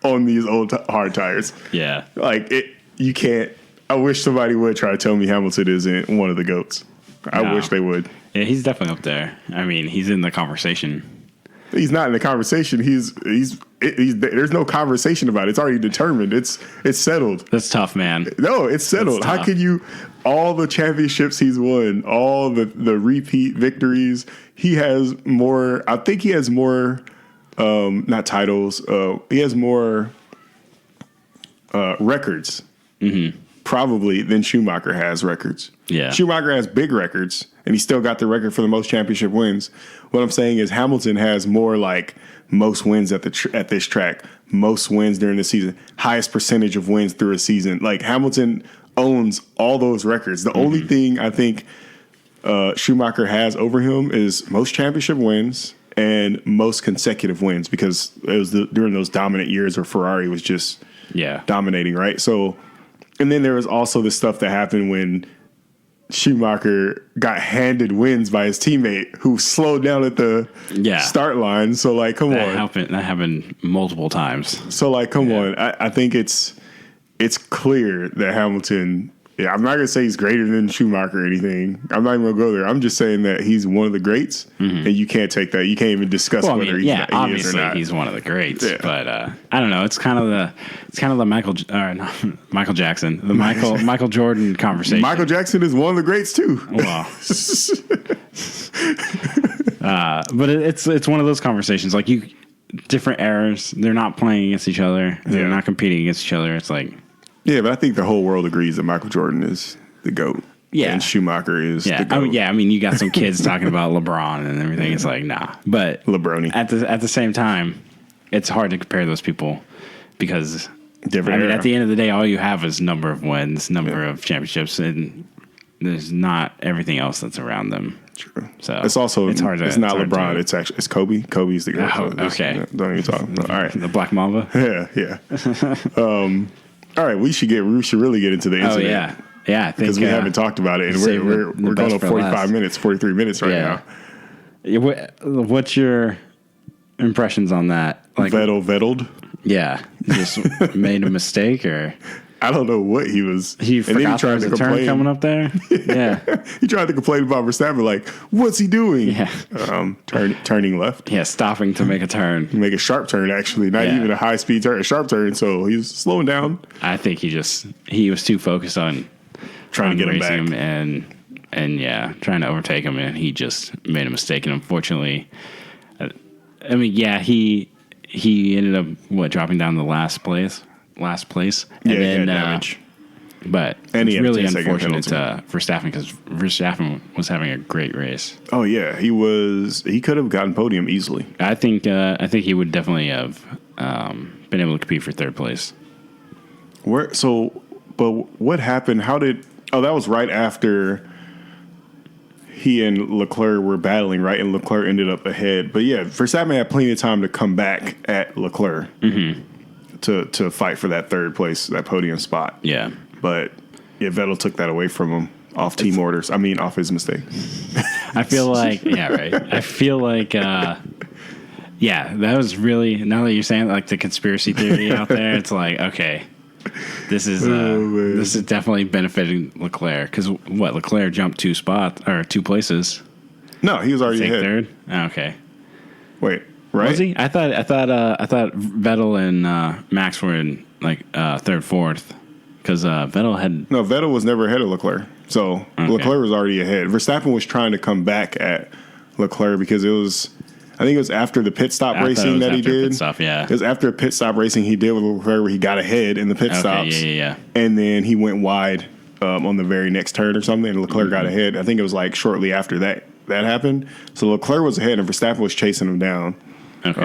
Speaker 1: on these old hard tires.
Speaker 2: Yeah.
Speaker 1: Like, you can't. I wish somebody would try to tell me Hamilton isn't one of the GOATs. I wish they would.
Speaker 2: Yeah, he's definitely up there. I mean, he's in the conversation.
Speaker 1: He's not in the conversation. He's there's no conversation about it. It's already determined. It's settled.
Speaker 2: That's tough, man.
Speaker 1: No, it's settled. How can you, all the championships he's won, all the repeat victories, he has more, I think he has more, not titles, he has more records, probably, than Schumacher has records.
Speaker 2: Yeah.
Speaker 1: Schumacher has big records, and he still got the record for the most championship wins. What I'm saying is Hamilton has more, like, most wins at this track, most wins during the season, highest percentage of wins through a season. Like, Hamilton owns all those records. The only thing I think Schumacher has over him is most championship wins and most consecutive wins, because it was during those dominant years where Ferrari was just dominating, right? So, and then there was also the stuff that happened when Schumacher got handed wins by his teammate who slowed down at the start line. So, like, come on.
Speaker 2: That happened multiple times.
Speaker 1: So, like, come on. I think it's clear that Hamilton Yeah, I'm not gonna say he's greater than Schumacher or anything. I'm not even gonna go there. I'm just saying that he's one of the greats, and you can't take that. You can't even discuss whether he is or not.
Speaker 2: He's one of the greats. Yeah. But I don't know. It's kind of the Michael Jackson, the Michael Jordan conversation.
Speaker 1: Michael Jackson is one of the greats too.
Speaker 2: Wow. But it's one of those conversations. Like different eras. They're not playing against each other. They're not competing against each other. It's like.
Speaker 1: Yeah, but I think the whole world agrees that Michael Jordan is the GOAT.
Speaker 2: Yeah.
Speaker 1: And Schumacher is the GOAT.
Speaker 2: I mean, you got some kids talking about LeBron and everything. It's like, nah. But
Speaker 1: LeBron.
Speaker 2: At the same time, it's hard to compare those people because at the end of the day, all you have is number of wins, number of championships, and there's not everything else that's around them.
Speaker 1: True.
Speaker 2: So
Speaker 1: it's not LeBron. It's Kobe. Kobe's the GOAT.
Speaker 2: Oh, okay.
Speaker 1: Don't even talk. All right.
Speaker 2: The Black Mamba.
Speaker 1: Yeah. All right, we should really get into the incident.
Speaker 2: Oh yeah. Yeah, I think
Speaker 1: because we haven't talked about it, and we're going on 43 minutes right
Speaker 2: now. What's your impressions on that?
Speaker 1: Like Vettled?
Speaker 2: Yeah, just made a mistake, or
Speaker 1: I don't know what he was.
Speaker 2: He forgot there was a turn coming up there. Yeah,
Speaker 1: he tried to complain about Verstappen, like, what's he doing?
Speaker 2: Yeah,
Speaker 1: turning left.
Speaker 2: Yeah, stopping to make a turn,
Speaker 1: make a sharp turn. Actually, not even a high speed turn, a sharp turn. So he was slowing down.
Speaker 2: I think he was too focused on
Speaker 1: trying to get him back
Speaker 2: and trying to overtake him, and he just made a mistake. And unfortunately, I mean, he ended up dropping down the last place. And then
Speaker 1: damage.
Speaker 2: But it's really unfortunate for Verstappen because Verstappen was having a great race.
Speaker 1: Oh yeah, he could have gotten podium easily.
Speaker 2: I think he would definitely have been able to compete for third place.
Speaker 1: But what happened? That was right after he and Leclerc were battling, right? And Leclerc ended up ahead. But yeah, Verstappen had plenty of time to come back at Leclerc. Mm-hmm. To fight for that third place, that podium spot.
Speaker 2: Yeah.
Speaker 1: But Vettel took that away from him off team orders. I mean, off his mistake.
Speaker 2: I feel like, I feel like, that was really, now that you're saying like the conspiracy theory out there, it's like, okay, this is definitely benefiting Leclerc because Leclerc jumped 2 places.
Speaker 1: No, he was already ahead.
Speaker 2: Third. Okay.
Speaker 1: Wait. Right?
Speaker 2: Was he? I thought Vettel and Max were in like third, fourth, because Vettel
Speaker 1: was never ahead of Leclerc, so Leclerc was already ahead. Verstappen was trying to come back at Leclerc because I think it was after the pit stop racing that he did.
Speaker 2: It
Speaker 1: was after a pit stop racing he did with Leclerc where he got ahead in the pit stops.
Speaker 2: Yeah.
Speaker 1: And then he went wide on the very next turn or something, and Leclerc got ahead. I think it was like shortly after that happened. So Leclerc was ahead, and Verstappen was chasing him down.
Speaker 2: Okay.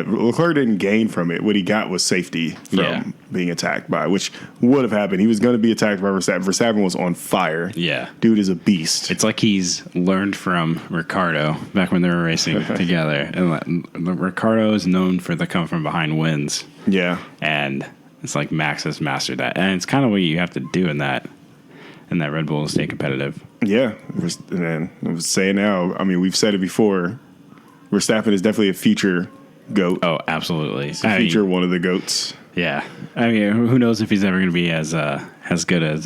Speaker 1: Leclerc didn't gain from it. What he got was safety from being attacked by, which would have happened. He was going to be attacked by Verstappen. Verstappen was on fire.
Speaker 2: Yeah.
Speaker 1: Dude is a beast.
Speaker 2: It's like he's learned from Ricardo back when they were racing together. And Ricardo is known for the come from behind wins.
Speaker 1: Yeah.
Speaker 2: And it's like Max has mastered that. And it's kind of what you have to do in that Red Bull to stay competitive.
Speaker 1: Yeah. And I was saying now, I mean, we've said it before. Verstappen is definitely a future GOAT.
Speaker 2: Oh, absolutely.
Speaker 1: He's a future one of the GOATs.
Speaker 2: Yeah. I mean, who knows if he's ever going to be as good as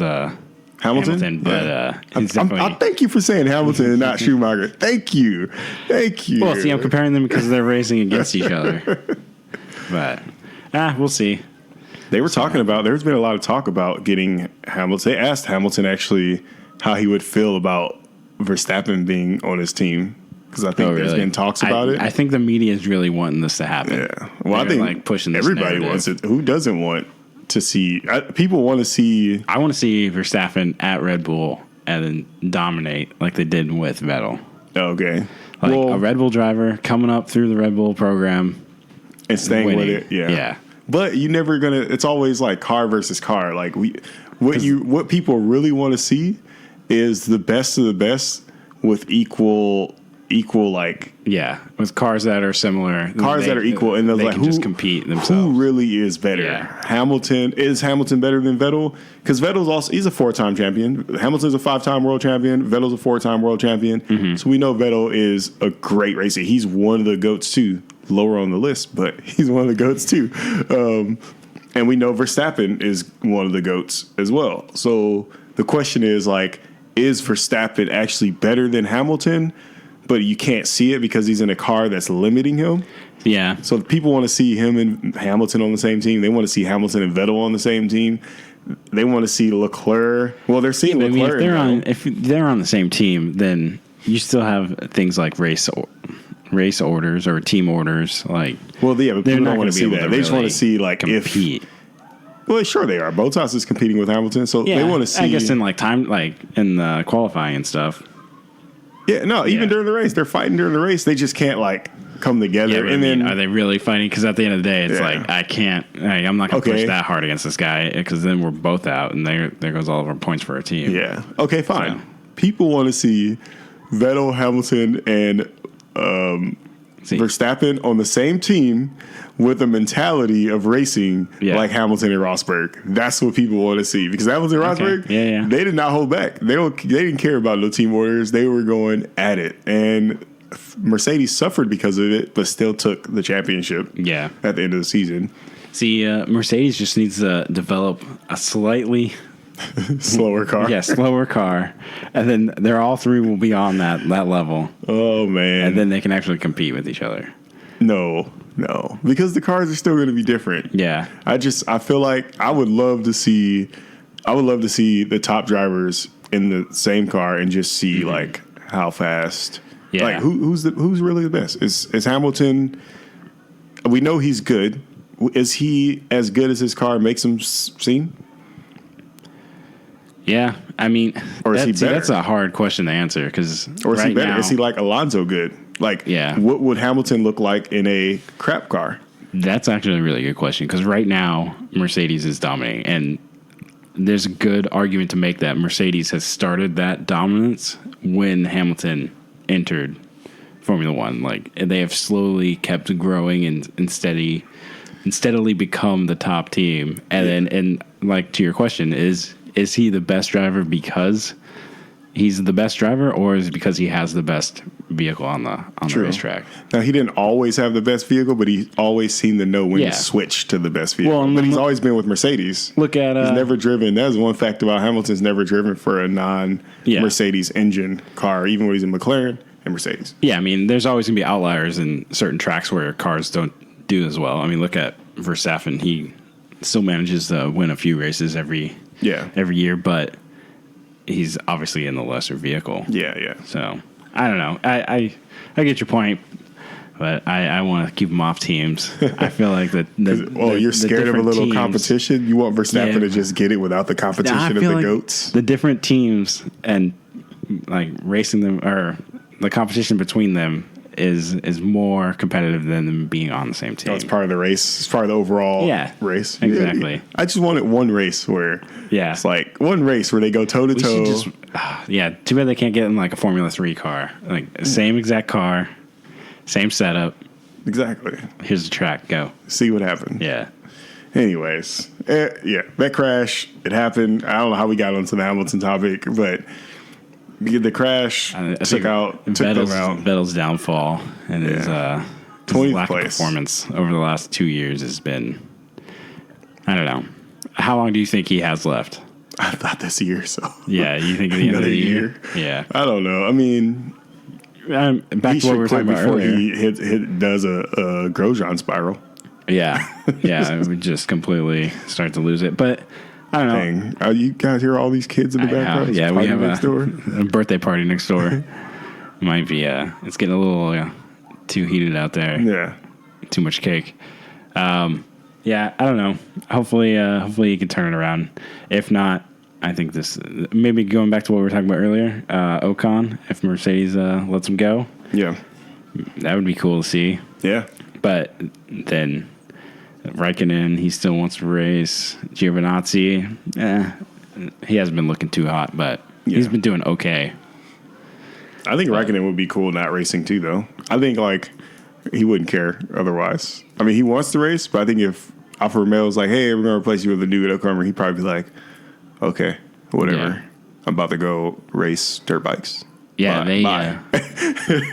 Speaker 2: Hamilton, but he's definitely...
Speaker 1: I'll thank you for saying Hamilton and not Schumacher. Thank you.
Speaker 2: Well, see, I'm comparing them because they're racing against each other. But, we'll see.
Speaker 1: They were talking about... There's been a lot of talk about getting Hamilton. They asked Hamilton, actually, how he would feel about Verstappen being on his team. Because I think there's been talks about it.
Speaker 2: I think the media is really wanting this to happen.
Speaker 1: Yeah. Well, I think
Speaker 2: like pushing this
Speaker 1: everybody wants it. Who doesn't want to see? People want to see.
Speaker 2: I want to see Verstappen at Red Bull and then dominate like they did with Vettel.
Speaker 1: Okay.
Speaker 2: Like a Red Bull driver coming up through the Red Bull program
Speaker 1: and staying
Speaker 2: winning.
Speaker 1: with it. Yeah.
Speaker 2: Yeah.
Speaker 1: But you never gonna. It's always like car versus car. Like what people really want to see is the best of the best with equal
Speaker 2: with cars that are similar,
Speaker 1: that are equal, and
Speaker 2: they
Speaker 1: like
Speaker 2: can just compete themselves.
Speaker 1: Who really is better?
Speaker 2: Yeah.
Speaker 1: Hamilton better than Vettel? Because Vettel's also he's a 4-time champion. Hamilton's a 5-time world champion. Vettel's a 4-time world champion. Mm-hmm. So we know Vettel is a great racer. He's one of the GOATs too. Lower on the list, but he's one of the GOATs too. And we know Verstappen is one of the GOATs as well. So the question is, like, is Verstappen actually better than Hamilton? But you can't see it because he's in a car that's limiting him.
Speaker 2: Yeah.
Speaker 1: So people want to see him and Hamilton on the same team. They want to see Hamilton and Vettel on the same team. They want to see Leclerc. Well, they're seeing Leclerc.
Speaker 2: If they're on the same team, then you still have things like race orders or team orders. Like,
Speaker 1: well, yeah, but people don't want to see that. They just want to see like
Speaker 2: compete.
Speaker 1: Well, sure they are. Bottas is competing with Hamilton, so they want to see.
Speaker 2: I guess in like time, like in the qualifying and stuff.
Speaker 1: Yeah, no, even during the race, they're fighting during the race. They just can't like come together.
Speaker 2: Yeah, and then are they really fighting? Because at the end of the day, it's like I'm not going to push that hard against this guy because then we're both out, and there goes all of our points for our team.
Speaker 1: Yeah. Okay, fine. So. People want to see Vettel, Hamilton, and Verstappen on the same team with a mentality of racing like Hamilton and Rosberg. That's what people want to see because Hamilton and Rosberg, they did not hold back. They didn't care about no team orders. They were going at it, and Mercedes suffered because of it, but still took the championship. Yeah, at the end of the season.
Speaker 2: See, Mercedes just needs to develop a slightly
Speaker 1: slower car.
Speaker 2: Yeah, slower car, and then they're all three will be on that level.
Speaker 1: Oh man!
Speaker 2: And then they can actually compete with each other.
Speaker 1: No, because the cars are still going to be different. Yeah, I feel like I would love to see the top drivers in the same car and just see like how fast. Yeah, like who's really the best? Is Hamilton? We know he's good. Is he as good as his car makes him seem?
Speaker 2: Yeah, I mean,
Speaker 1: or is he better?
Speaker 2: That's a hard question to answer because
Speaker 1: or is he better? Is he like Alonso good? Like, what would Hamilton look like in a crap car?
Speaker 2: That's actually a really good question because right now Mercedes is dominating, and there's a good argument to make that Mercedes has started that dominance when Hamilton entered Formula One. Like, they have slowly kept growing and steadily become the top team. And then, like, to your question, is he the best driver because he's the best driver, or is it because he has the best vehicle on the racetrack?
Speaker 1: Now, he didn't always have the best vehicle, but he always seemed to know when to switch to the best vehicle. Well, but he's always been with Mercedes.
Speaker 2: Look at
Speaker 1: he's never driven. That's one fact about Hamilton's never driven for a non-Mercedes engine car, even when he's in McLaren and Mercedes.
Speaker 2: Yeah, I mean, there's always going to be outliers in certain tracks where cars don't do as well. I mean, look at Verstappen. He still manages to win a few races every year, but he's obviously in the lesser vehicle.
Speaker 1: Yeah.
Speaker 2: So I don't know. I get your point, but I want to keep him off teams. I feel like
Speaker 1: you're scared of a little competition. You want Verstappen to just get it without the competition of the GOATs.
Speaker 2: The different teams and like racing them, or the competition between them is more competitive than them being on the same team.
Speaker 1: Oh, it's part of the race. It's part of the overall race.
Speaker 2: Exactly.
Speaker 1: Yeah. I just wanted one race where it's like one race where they go toe to toe.
Speaker 2: Too bad they can't get in like a Formula 3 car. Like same exact car, same setup.
Speaker 1: Exactly.
Speaker 2: Here's the track. Go.
Speaker 1: See what happened.
Speaker 2: Yeah.
Speaker 1: Anyways, that crash, it happened. I don't know how we got onto the Hamilton topic, but the crash took them out.
Speaker 2: Vettel's downfall and his lack of performance over the last 2 years has been, I don't know. How long do you think he has left?
Speaker 1: I thought this year, so.
Speaker 2: Yeah, you think at the end of the year? Yeah.
Speaker 1: I don't know. I mean,
Speaker 2: back to what we were talking about earlier.
Speaker 1: He does a Grosjean spiral.
Speaker 2: Yeah. It would just completely start to lose it. But I don't know.
Speaker 1: You guys hear all these kids in the background?
Speaker 2: Yeah, we have a birthday party next door. Might be. It's getting a little too heated out there.
Speaker 1: Yeah,
Speaker 2: too much cake. I don't know. Hopefully you can turn it around. If not, I think this maybe going back to what we were talking about earlier. Ocon, if Mercedes lets him go, that would be cool to see.
Speaker 1: Yeah,
Speaker 2: but then Raikkonen, he still wants to race. Giovinazzi, he hasn't been looking too hot, but he's been doing okay.
Speaker 1: I think Raikkonen would be cool not racing too, though. I think he wouldn't care otherwise. I mean, he wants to race, but I think if Alfa Romeo's like, hey, we're going to replace you with a new newcomer, he'd probably be like, okay, whatever. I'm about to go race dirt bikes.
Speaker 2: Yeah,
Speaker 1: Bye.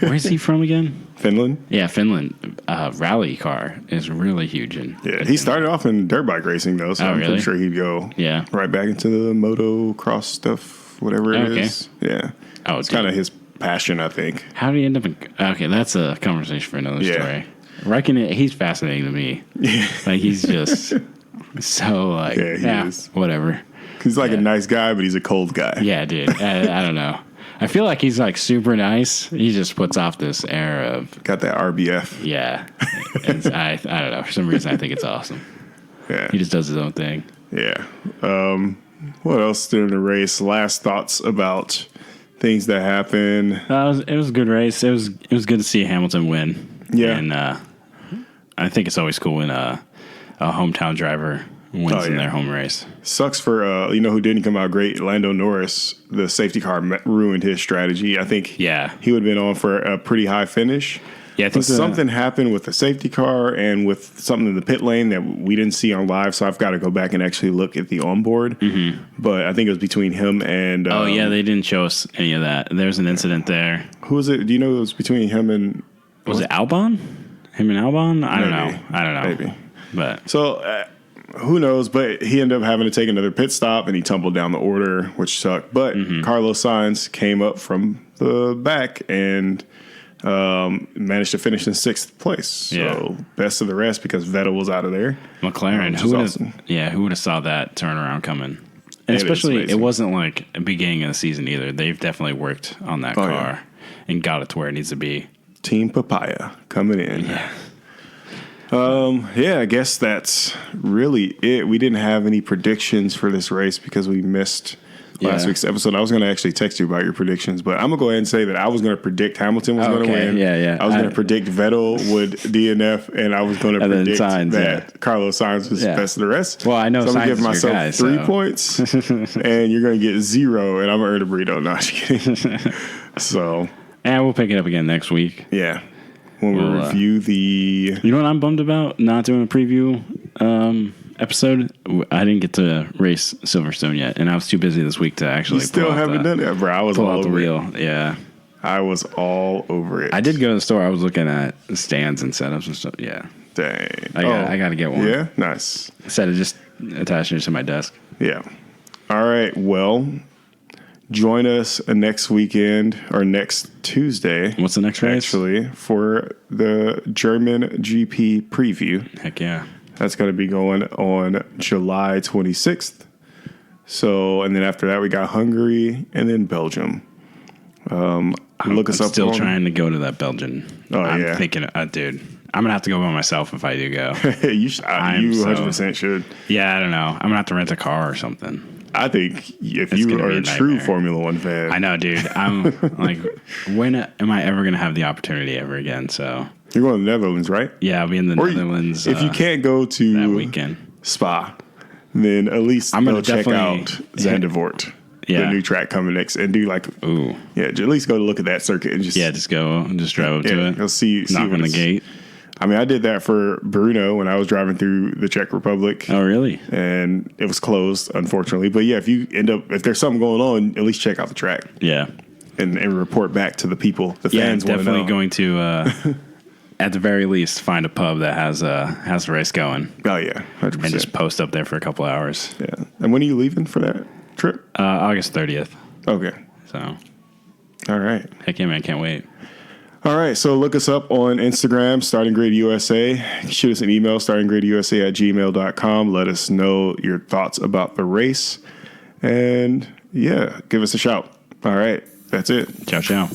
Speaker 2: Where's he from again?
Speaker 1: Finland.
Speaker 2: Yeah, Finland. Rally car is really huge.
Speaker 1: Yeah, he started off in dirt bike racing though, so I'm
Speaker 2: really?
Speaker 1: pretty sure he'd go right back into the motocross stuff, whatever it is. Yeah.
Speaker 2: Oh,
Speaker 1: it's kind of his passion, I think.
Speaker 2: How did he end up in... Okay, that's a conversation for another story. He's fascinating to me.
Speaker 1: Yeah.
Speaker 2: Like, he's just so, like...
Speaker 1: Yeah, he is.
Speaker 2: Whatever.
Speaker 1: He's like a nice guy, but he's a cold guy.
Speaker 2: Yeah, dude. I don't know. I feel like he's, like, super nice. He just puts off this air of...
Speaker 1: Got that RBF.
Speaker 2: Yeah. I don't know. For some reason, I think it's awesome.
Speaker 1: Yeah.
Speaker 2: He just does his own thing.
Speaker 1: Yeah. What else during the race? Last thoughts about things that happened.
Speaker 2: It was a good race. It was good to see Hamilton win.
Speaker 1: Yeah.
Speaker 2: And I think it's always cool when a hometown driver wins in their home race.
Speaker 1: Sucks for who didn't come out great. Lando Norris, the safety car ruined his strategy. I think he would have been on for a pretty high finish. Yeah, I think something happened with the safety car and with something in the pit lane that we didn't see on live. So I've got to go back and actually look at the onboard. Mm-hmm. But I think it was between him and.
Speaker 2: They didn't show us any of that. There's an incident there.
Speaker 1: Who was it? Do you know it was between him and?
Speaker 2: Was it Albon? Him and Albon? I don't know.
Speaker 1: Maybe.
Speaker 2: But
Speaker 1: so. Who knows? But he ended up having to take another pit stop, and he tumbled down the order, which sucked. But Carlos Sainz came up from the back and managed to finish in 6th place. So best of the rest because Vettel was out of there.
Speaker 2: McLaren, who would have saw that turnaround coming? And especially, it wasn't like a beginning of the season either. They've definitely worked on that car and got it to where it needs to be.
Speaker 1: Team Papaya coming in.
Speaker 2: Yeah.
Speaker 1: I guess that's really it. We didn't have any predictions for this race because we missed last week's episode. I was going to actually text you about your predictions, but I'm going to go ahead and say that I was going to predict Hamilton was going to win.
Speaker 2: Yeah.
Speaker 1: I was going to predict Vettel would DNF, and I was going to predict that Carlos Sainz was best of the rest.
Speaker 2: Well, I know
Speaker 1: so I'm
Speaker 2: going to
Speaker 1: give myself 3 points, and you're going to get 0, and I'm going to earn a burrito. No, I'm just kidding. So.
Speaker 2: And we'll pick it up again next week.
Speaker 1: Yeah. When we review the...
Speaker 2: You know what I'm bummed about? Not doing a preview episode? I didn't get to race Silverstone yet, and I was too busy this week to actually
Speaker 1: You still haven't done it? Bro, I was all over
Speaker 2: the wheel. Yeah.
Speaker 1: I was all over it.
Speaker 2: I did go to the store. I was looking at stands and setups and stuff. Yeah.
Speaker 1: Dang.
Speaker 2: I got to get one.
Speaker 1: Yeah? Nice.
Speaker 2: Instead of just attaching it to my desk.
Speaker 1: Yeah. All right. Well... Join us next weekend or next Tuesday.
Speaker 2: What's the next race?
Speaker 1: Actually, for the German GP preview.
Speaker 2: Heck yeah.
Speaker 1: That's going to be going on July 26th. So, and then after that, we got Hungary and then Belgium. Look us up.
Speaker 2: I'm still trying to go to that Belgian. I'm thinking, dude, I'm going to have to go by myself if I do go.
Speaker 1: You 100% should.
Speaker 2: Yeah, I don't know. I'm going to have to rent a car or something.
Speaker 1: I think if you are a true Formula One fan.
Speaker 2: I know, dude. I'm like, when am I ever going to have the opportunity ever again? So
Speaker 1: you're going to the Netherlands, right?
Speaker 2: Yeah, I'll be in the Netherlands.
Speaker 1: If you can't go to
Speaker 2: that weekend,
Speaker 1: Spa, then at least go check out Zandvoort. The new track coming next, and do at least go to look at that circuit and just
Speaker 2: go and just drive up to it.
Speaker 1: Go see
Speaker 2: knock on the gate.
Speaker 1: I mean, I did that for Brno when I was driving through the Czech Republic.
Speaker 2: Oh, really?
Speaker 1: And it was closed, unfortunately. But yeah, if there's something going on, at least check out the track.
Speaker 2: Yeah.
Speaker 1: And report back to the people, the fans.
Speaker 2: Yeah, definitely going to, at the very least, find a pub that has a race going.
Speaker 1: Oh, yeah, 100%.
Speaker 2: And just post up there for a couple hours.
Speaker 1: Yeah. And when are you leaving for that trip?
Speaker 2: August 30th.
Speaker 1: Okay.
Speaker 2: So.
Speaker 1: All right.
Speaker 2: Heck yeah, man. Can't wait.
Speaker 1: All right, so look us up on Instagram, Starting Grid USA. Shoot us an email, startinggridusa@gmail.com. Let us know your thoughts about the race. And, give us a shout. All right, that's it.
Speaker 2: Ciao, ciao.